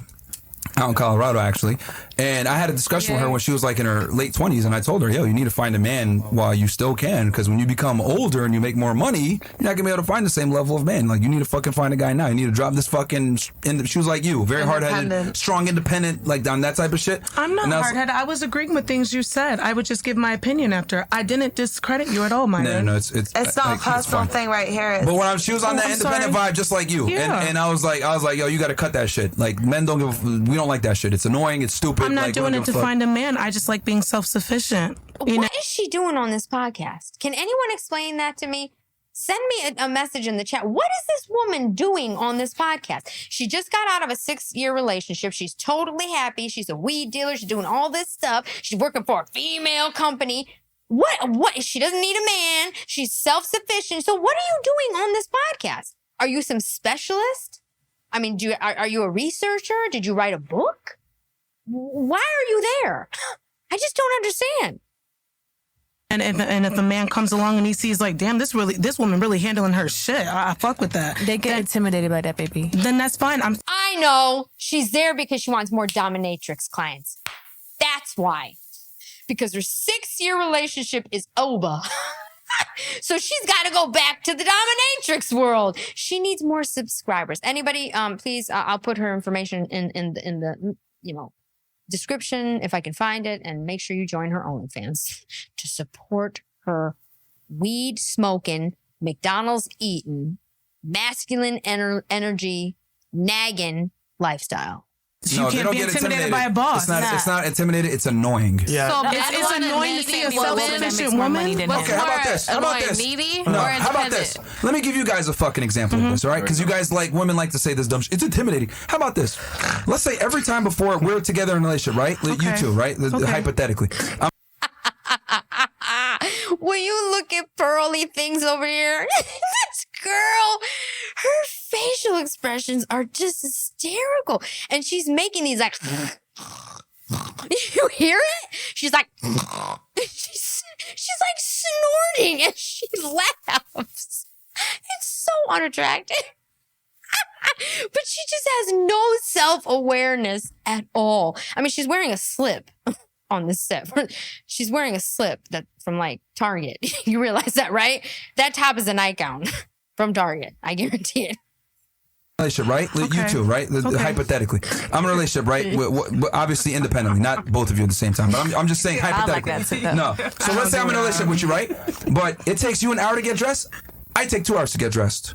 out in Colorado, actually. And I had a discussion with her when she was like in her late 20s. And I told her, yo, you need to find a man while you still can. Because when you become older and you make more money, you're not going to be able to find the same level of man. Like, you need to fucking find a guy now. You need to drop this fucking... She was like you, very hard-headed, strong, independent, like down that type of shit. I'm not hard-headed. I was agreeing with things you said. I would just give my opinion after. I didn't discredit you at all, Myron. No, it's not a personal thing right here. But when she was on that independent vibe, just like you. Yeah. And I was like, yo, you got to cut that shit. Like, men don't we don't like that shit. It's annoying. It's stupid. I'm not doing it to find a man. I just like being self-sufficient. What is she doing on this podcast? Can anyone explain that to me? Send me a message in the chat. What is this woman doing on this podcast? She just got out of a 6-year relationship. She's totally happy. She's a weed dealer. She's doing all this stuff. She's working for a female company. What? She doesn't need a man. She's self-sufficient. So what are you doing on this podcast? Are you some specialist? I mean, are you a researcher? Did you write a book? Why are you there? I just don't understand. And if a man comes along and he sees like, damn, this woman really handling her shit, I fuck with that. They get intimidated by that, baby. Then that's fine. I know she's there because she wants more dominatrix clients. That's why. Because her 6-year relationship is over. So she's got to go back to the dominatrix world. She needs more subscribers. Anybody, please, I'll put her information in the description if I can find it, and make sure you join her OnlyFans to support her weed smoking, McDonald's eating, masculine energy nagging lifestyle. You can't be intimidated by a boss. It's not intimidated. It's annoying. Yeah. So it's annoying to see a self-sufficient woman. Okay, how about this? How about this? How about this? Let me give you guys a fucking example of this, all right? Because you guys women like to say this dumb shit. It's intimidating. How about this? Let's say every time before we're together in a relationship, right? Okay. You two, right? Okay. Hypothetically. Will you look at pearly things over here? This girl, her facial expressions are just hysterical. And she's making these like, you hear it? She's like, she's like snorting and she laughs. It's so unattractive. But she just has no self-awareness at all. I mean, she's wearing a slip on this set. She's wearing a slip that from like Target. You realize that, right? That top is a nightgown from Target. I guarantee it. Relationship, right? Okay. You two, right? Okay. Hypothetically, I'm in a relationship, right? Obviously, independently, not both of you at the same time. But I'm just saying hypothetically. No. So let's say I'm in a relationship with you, right? But it takes you an hour to get dressed. I take 2 hours to get dressed.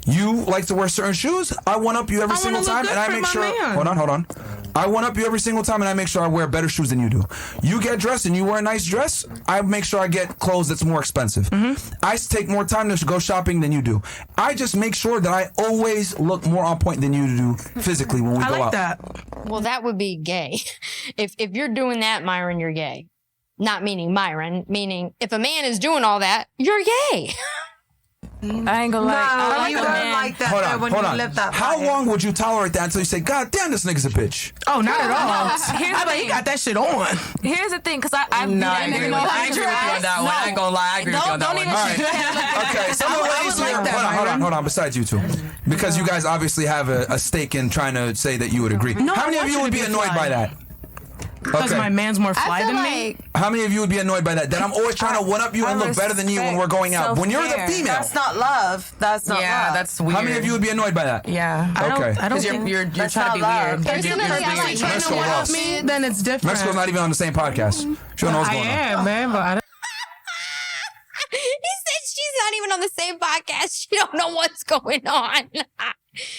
You like to wear certain shoes. I one up you every single time, and I make sure. Hold on. I one up you every single time, and I make sure I wear better shoes than you do. You get dressed and you wear a nice dress. I make sure I get clothes that's more expensive. Mm-hmm. I take more time to go shopping than you do. I just make sure that I always look more on point than you do physically when we go out. That. Well, that would be gay. If you're doing that, Myron, you're gay. Not meaning Myron, meaning if a man is doing all that, you're gay. I ain't gonna lie. No, you don't like that. Hold on. Live that How life. long would you tolerate that until you say, God damn, this nigga's a bitch? Oh, not at all. Here's I the bet he thing. got that shit on. Here's the thing, because I I agree with you on that one. I ain't gonna lie. I agree with you on that one. All right. Okay, some of the ladies here. Hold on. Besides you two, because you guys obviously have a stake in trying to say that you would agree. How many of you would be annoyed by that? Because my man's more fly than me. How many of you would be annoyed by that? That I'm always trying to one up you and look better than you when we're going out. When you're the female. That's not love. That's not love. Yeah, that's weird. How many of you would be annoyed by that? Yeah. Okay. I don't Because think you're That's trying to be not weird. love. Personally, I like trying to Mexico one lost. up me, then it's different. Mexico's not even on the same podcast. She don't know what's I going on. am, man, but I don't. He said she's not even on the same podcast. She don't know what's going on.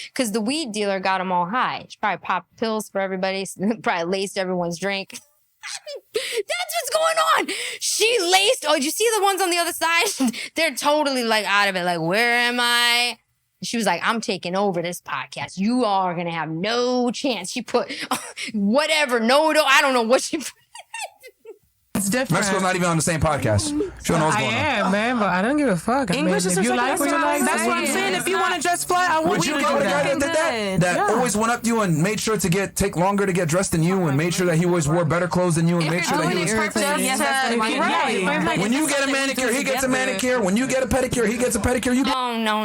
Because the weed dealer got them all high. She probably popped pills for everybody. Probably laced everyone's drink. That's what's going on. She laced. Oh, did you see the ones on the other side? They're totally like out of it. Like, where am I? She was like, I'm taking over this podcast. You all are going to have no chance. She put whatever. No, I don't know what she put. It's different. Mexico's not even on the same podcast. She don't know what's I going on. am, man, but I don't give a fuck. English is if you just like like what you like, that's that's what I'm saying. If you want to dress fly, I want Would you you to go do with a guy that. that did that? That always went up to you and made sure to take longer to get dressed than you and made sure that he always wore better clothes than you and made sure that he was... Right. When you get a manicure, he gets a manicure. When you get a pedicure, he gets a pedicure. You Oh, no.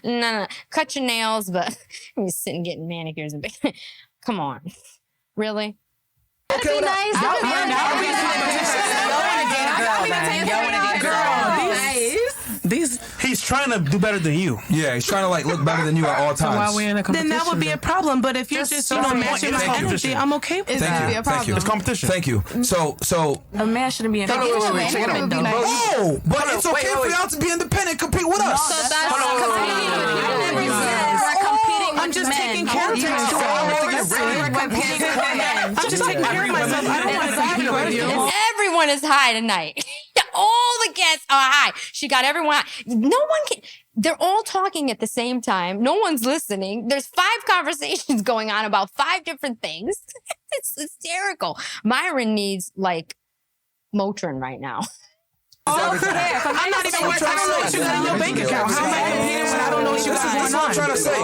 No. Cut your nails, but you're sitting getting manicures. Come on. Really? That'd be nice. He's trying to do better than you. Yeah, he's trying to like look better than you at all So times. while we're in a competition, then that would be a problem. But if you're just matching my energy, I'm okay with that. Thank you. It's competition. Thank you. So a man shouldn't be independent. Oh, but it's okay for y'all to be independent. Compete with us. So that's I'm just taking care of myself. I'm just taking care of myself. I don't want to compete with you. Everyone is high tonight. All the guests are high. She got everyone high. No one can. They're all talking at the same time. No one's listening. There's 5 conversations going on about 5 different things. It's hysterical. Myron needs like Motrin right now. I'm not even worried. I don't know what you got in your bank account. How am I competing when I don't know what you got going on? That's what I'm trying to say.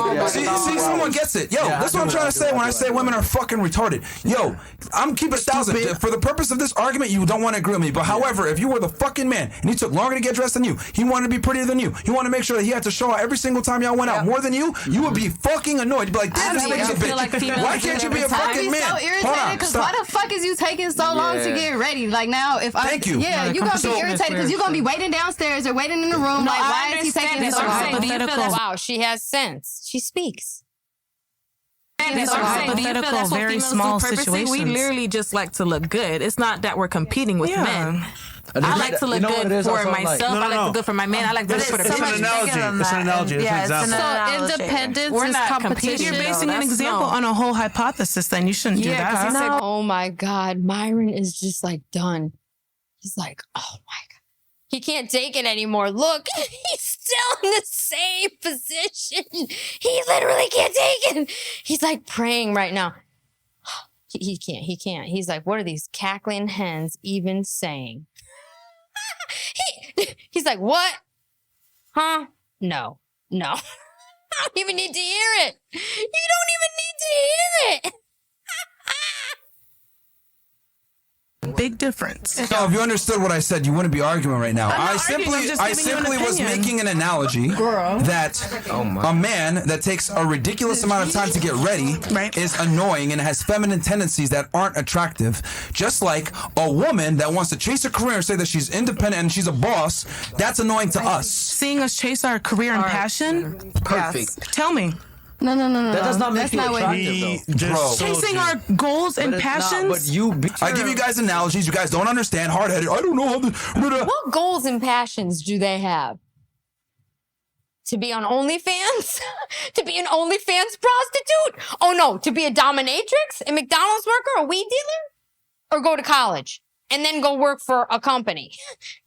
See, someone gets it. Yo, that's what I'm trying to say when I say women are fucking retarded. Yo, I'm keeping 1,000. For the purpose of this argument, you don't want to agree with me. But however, if you were the fucking man and he took longer to get dressed than you, he wanted to be prettier than you, he wanted to make sure that he had to show out every single time y'all went out more than you would be fucking annoyed. You'd be like, damn, this nigga's a bitch. Why can't you be a fucking man? I'd be so irritated because why the fuck is you taking so long to get ready? Like now, if I Thank you. Yeah, you're gonna be irritated because you're gonna be waiting downstairs or waiting in the room. No, like, I why is he taking understand so this. long? Wow, she has sense. She speaks. These are hypothetical, very small situations. We literally just like to look good. It's not that we're competing with men. I like to look good for myself. I like to look good for my man. I like to look for the It's an analogy. It's an analogy. It's an example. So independence We're is not competition. You're basing an example on a whole hypothesis, then you shouldn't do that. No. Oh my God. Myron is just like done. He's like, oh my God. He can't take it anymore. Look, he's still in the same position. He literally can't take it. He's like praying right now. He can't. He's like, what are these cackling hens even saying? He's like, what? Huh? No. I don't even need to hear it. You don't even need to hear it. Big difference. So if you understood what I said, you wouldn't be arguing right now. I simply was making an analogy that a man that takes a ridiculous amount of time to get ready is annoying and has feminine tendencies that aren't attractive. Just like a woman that wants to chase a career and say that she's independent and she's a boss, that's annoying to us. Seeing us chase our career and passion? Perfect. Tell me. No. That does not make you attractive, though. Chasing our goals and passions? I give you guys analogies. You guys don't understand. Hard-headed. I don't know how to... What goals and passions do they have? To be on OnlyFans? To be an OnlyFans prostitute? Oh no, to be a dominatrix? A McDonald's worker? A weed dealer? Or go to college? And then go work for a company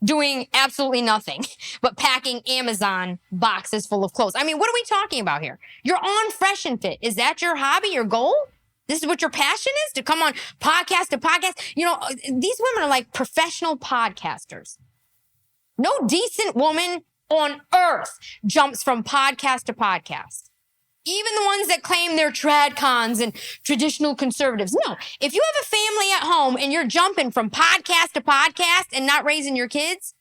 doing absolutely nothing but packing Amazon boxes full of clothes. I mean, what are we talking about here? You're on Fresh and Fit. Is that your hobby, your goal? This is what your passion is? To come on podcast to podcast? You know, these women are like professional podcasters. No decent woman on earth jumps from podcast to podcast. Even the ones that claim they're tradcons and traditional conservatives. No, if you have a family at home and you're jumping from podcast to podcast and not raising your kids,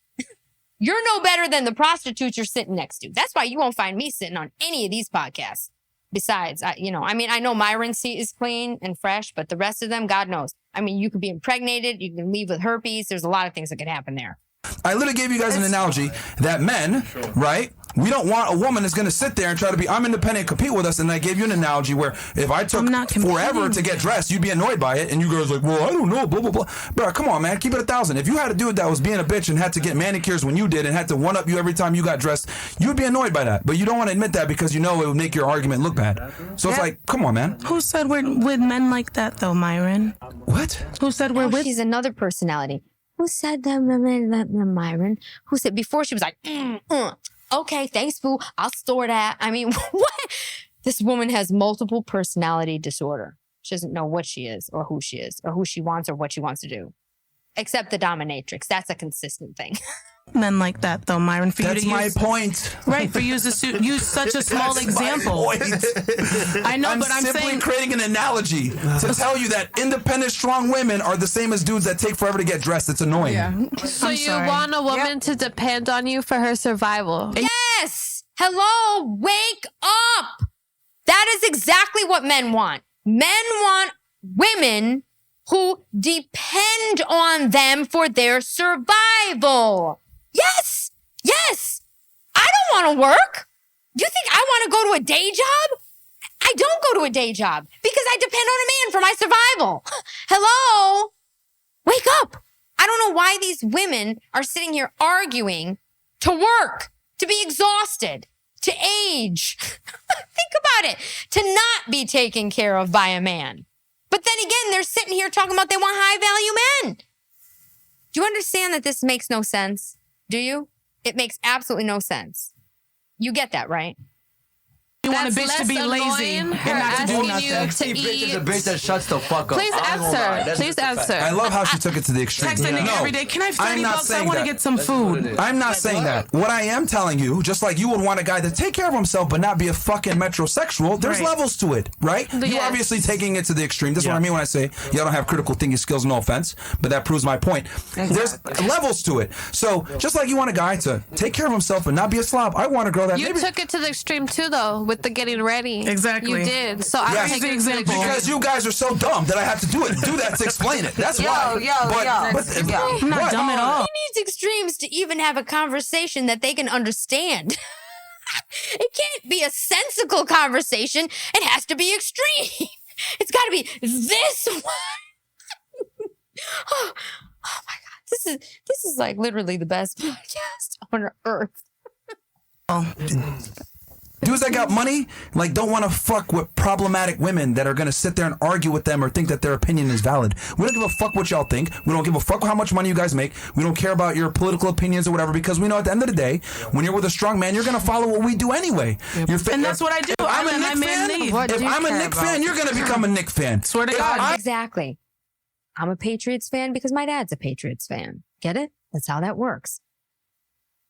you're no better than the prostitutes you're sitting next to. That's why you won't find me sitting on any of these podcasts. Besides, I know Myron's seat is clean and fresh, but the rest of them, God knows. I mean, you could be impregnated, you can leave with herpes. There's a lot of things that could happen there. I literally gave you guys an analogy that men, right? We don't want a woman that's going to sit there and try to be, I'm independent and compete with us. And I gave you an analogy where if I took forever to get dressed, you'd be annoyed by it. And you guys like, well, I don't know, blah, blah, blah. Bro, come on, man. Keep it 1,000. If you had a dude that was being a bitch and had to get manicures when you did and had to one-up you every time you got dressed, you'd be annoyed by that. But you don't want to admit that because you know it would make your argument look bad. So it's like, come on, man. Who said we're with men like that, though, Myron? What? Who said we're with? She's another personality. Who said that, Myron? Who said before she was like, okay, thanks, boo. I'll store that. I mean, what? This woman has multiple personality disorder. She doesn't know what she is or who she wants or what she wants to do. Except the dominatrix. That's a consistent thing. Men like that, though, Myron. For That's you to my use, point. Right, for you to use such a small example. I know, but I'm simply saying, creating an analogy to tell you that independent, strong women are the same as dudes that take forever to get dressed. It's annoying. Yeah. So you want a woman to depend on you for her survival? Yes. Hello. Wake up. That is exactly what men want. Men want women who depend on them for their survival. Yes. Yes. I don't want to work. You think I want to go to a day job? I don't go to a day job because I depend on a man for my survival. Hello? Wake up. I don't know why these women are sitting here arguing to work, to be exhausted, to age. Think about it. To not be taken care of by a man. But then again, they're sitting here talking about they want high value men. Do you understand that this makes no sense? Do you? It makes absolutely no sense. You get that, right? You want a bitch to be lazy and not to do nothing. Sexy bitch is a bitch that shuts the fuck up. Please answer. Please answer. I love how she took it to the extreme. Text a nigga every day. Can I have I'm not $30? I saying want to that. get some food. I'm not saying that. What I am telling you, just like you would want a guy to take care of himself but not be a fucking metrosexual, there's levels to it, right? You're obviously taking it to the extreme. That's what I mean when I say y'all don't have critical thinking skills, no offense, but that proves my point. There's levels to it. So just like you want a guy to take care of himself and not be a slob, I want a girl that You took it to the extreme too, though, with the getting ready. Exactly. You did. So I Yes. take it to the example. Because you guys are so dumb that I have to do that to explain it. That's why. I'm not dumb at all. He needs extremes to even have a conversation that they can understand. It can't be a sensical conversation. It has to be extreme. It's got to be this one. Oh my God. This is like literally the best podcast on earth. Dudes that got money, like, don't want to fuck with problematic women that are going to sit there and argue with them or think that their opinion is valid. We don't give a fuck what y'all think. We don't give a fuck how much money you guys make. We don't care about your political opinions or whatever, because we know at the end of the day, when you're with a strong man, you're going to follow what we do anyway. And that's what I do. If I'm I a let Nick my man fan, lead. if I'm a Nick fan, you're going to become a Nick fan. Swear to God. Exactly. I'm a Patriots fan because my dad's a Patriots fan. Get it? That's how that works.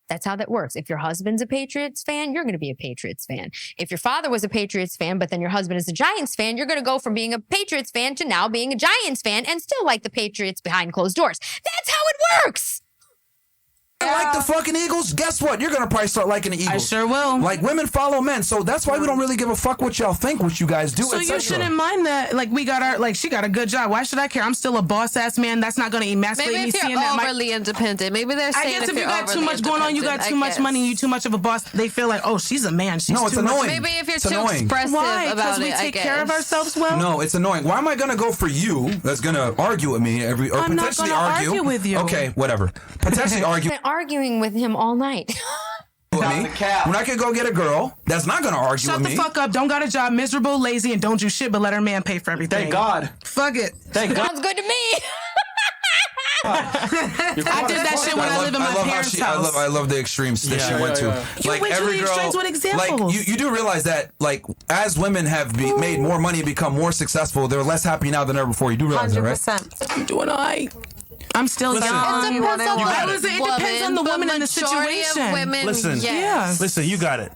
That's how that works. If your husband's a Patriots fan, you're going to be a Patriots fan. If your father was a Patriots fan, but then your husband is a Giants fan, you're going to go from being a Patriots fan to now being a Giants fan and still like the Patriots behind closed doors. That's how it works. Like the fucking Eagles, guess what? You're going to probably start liking the Eagles. I sure will. Like, women follow men, so that's why we don't really give a fuck what y'all think, what you guys do, So etc. you shouldn't mind that. Like, we got our, like, she got a good job. Why should I care? I'm still a boss ass man. That's not going to emasculate Maybe me if seeing you're that. overly independent. Maybe they're I saying guess if you got too overly much going on, you got independent, too I much guess. money, you too much of a boss, they feel like, oh, she's a man. She's No, it's too much. annoying. Maybe if you're It's too annoying. expressive Why? about Because we it, I take guess. care of ourselves well? No, it's annoying. Why am I going to go for you that's going to argue with me or I'm not potentially gonna argue with you. Okay, whatever. Potentially argue Been arguing with him all night. with me. When I could go get a girl that's not going to argue Shut with the me. fuck up. Don't got a job, miserable, lazy, and don't do shit but let her man pay for everything. Thank God. Fuck it. Thank God. Sounds good to me. I did that shit when I lived in my parents' house. I love the extremes that she went to. You Like went to every the girl, extremes with examples. like you do realize that, like, as women have made more money and become more successful, they're less happy now than ever before. You do realize that, right? 100%. I'm doing all right. I'm still young. It depends on It depends on the woman and the majority situation. Of women, Listen, yes. listen, you got it.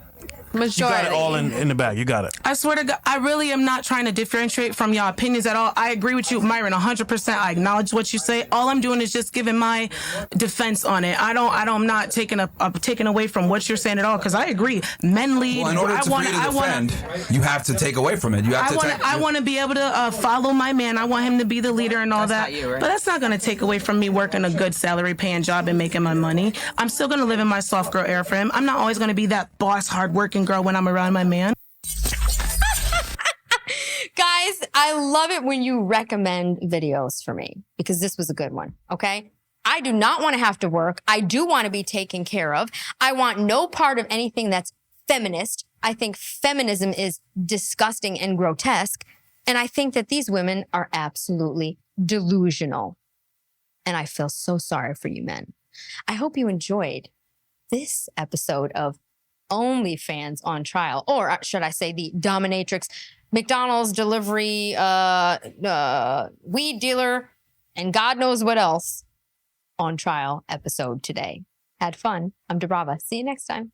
Majority. You got it all in the bag. You got it. I swear to God, I really am not trying to differentiate from your opinions at all. I agree with you, Myron, 100%. I acknowledge what you say. All I'm doing is just giving my defense on it. I'm not taking away from what you're saying at all, because I agree. Men lead. Well, in order for you to defend, you have to take away from it. You have I want to be able to follow my man. I want him to be the leader and all that. But that's not going to take away from me working a good salary paying job and making my money. I'm still going to live in my soft girl era for him. I'm not always going to be that boss, hardworking girl when I'm around my man. Guys, I love it when you recommend videos for me, because this was a good one, okay? I do not want to have to work. I do want to be taken care of. I want no part of anything that's feminist. I think feminism is disgusting and grotesque. And I think that these women are absolutely delusional. And I feel so sorry for you men. I hope you enjoyed this episode of OnlyFans on Trial, or should I say the Dominatrix, McDonald's delivery, weed dealer, and God knows what else on trial episode today. Had fun. I'm DiBrava. See you next time.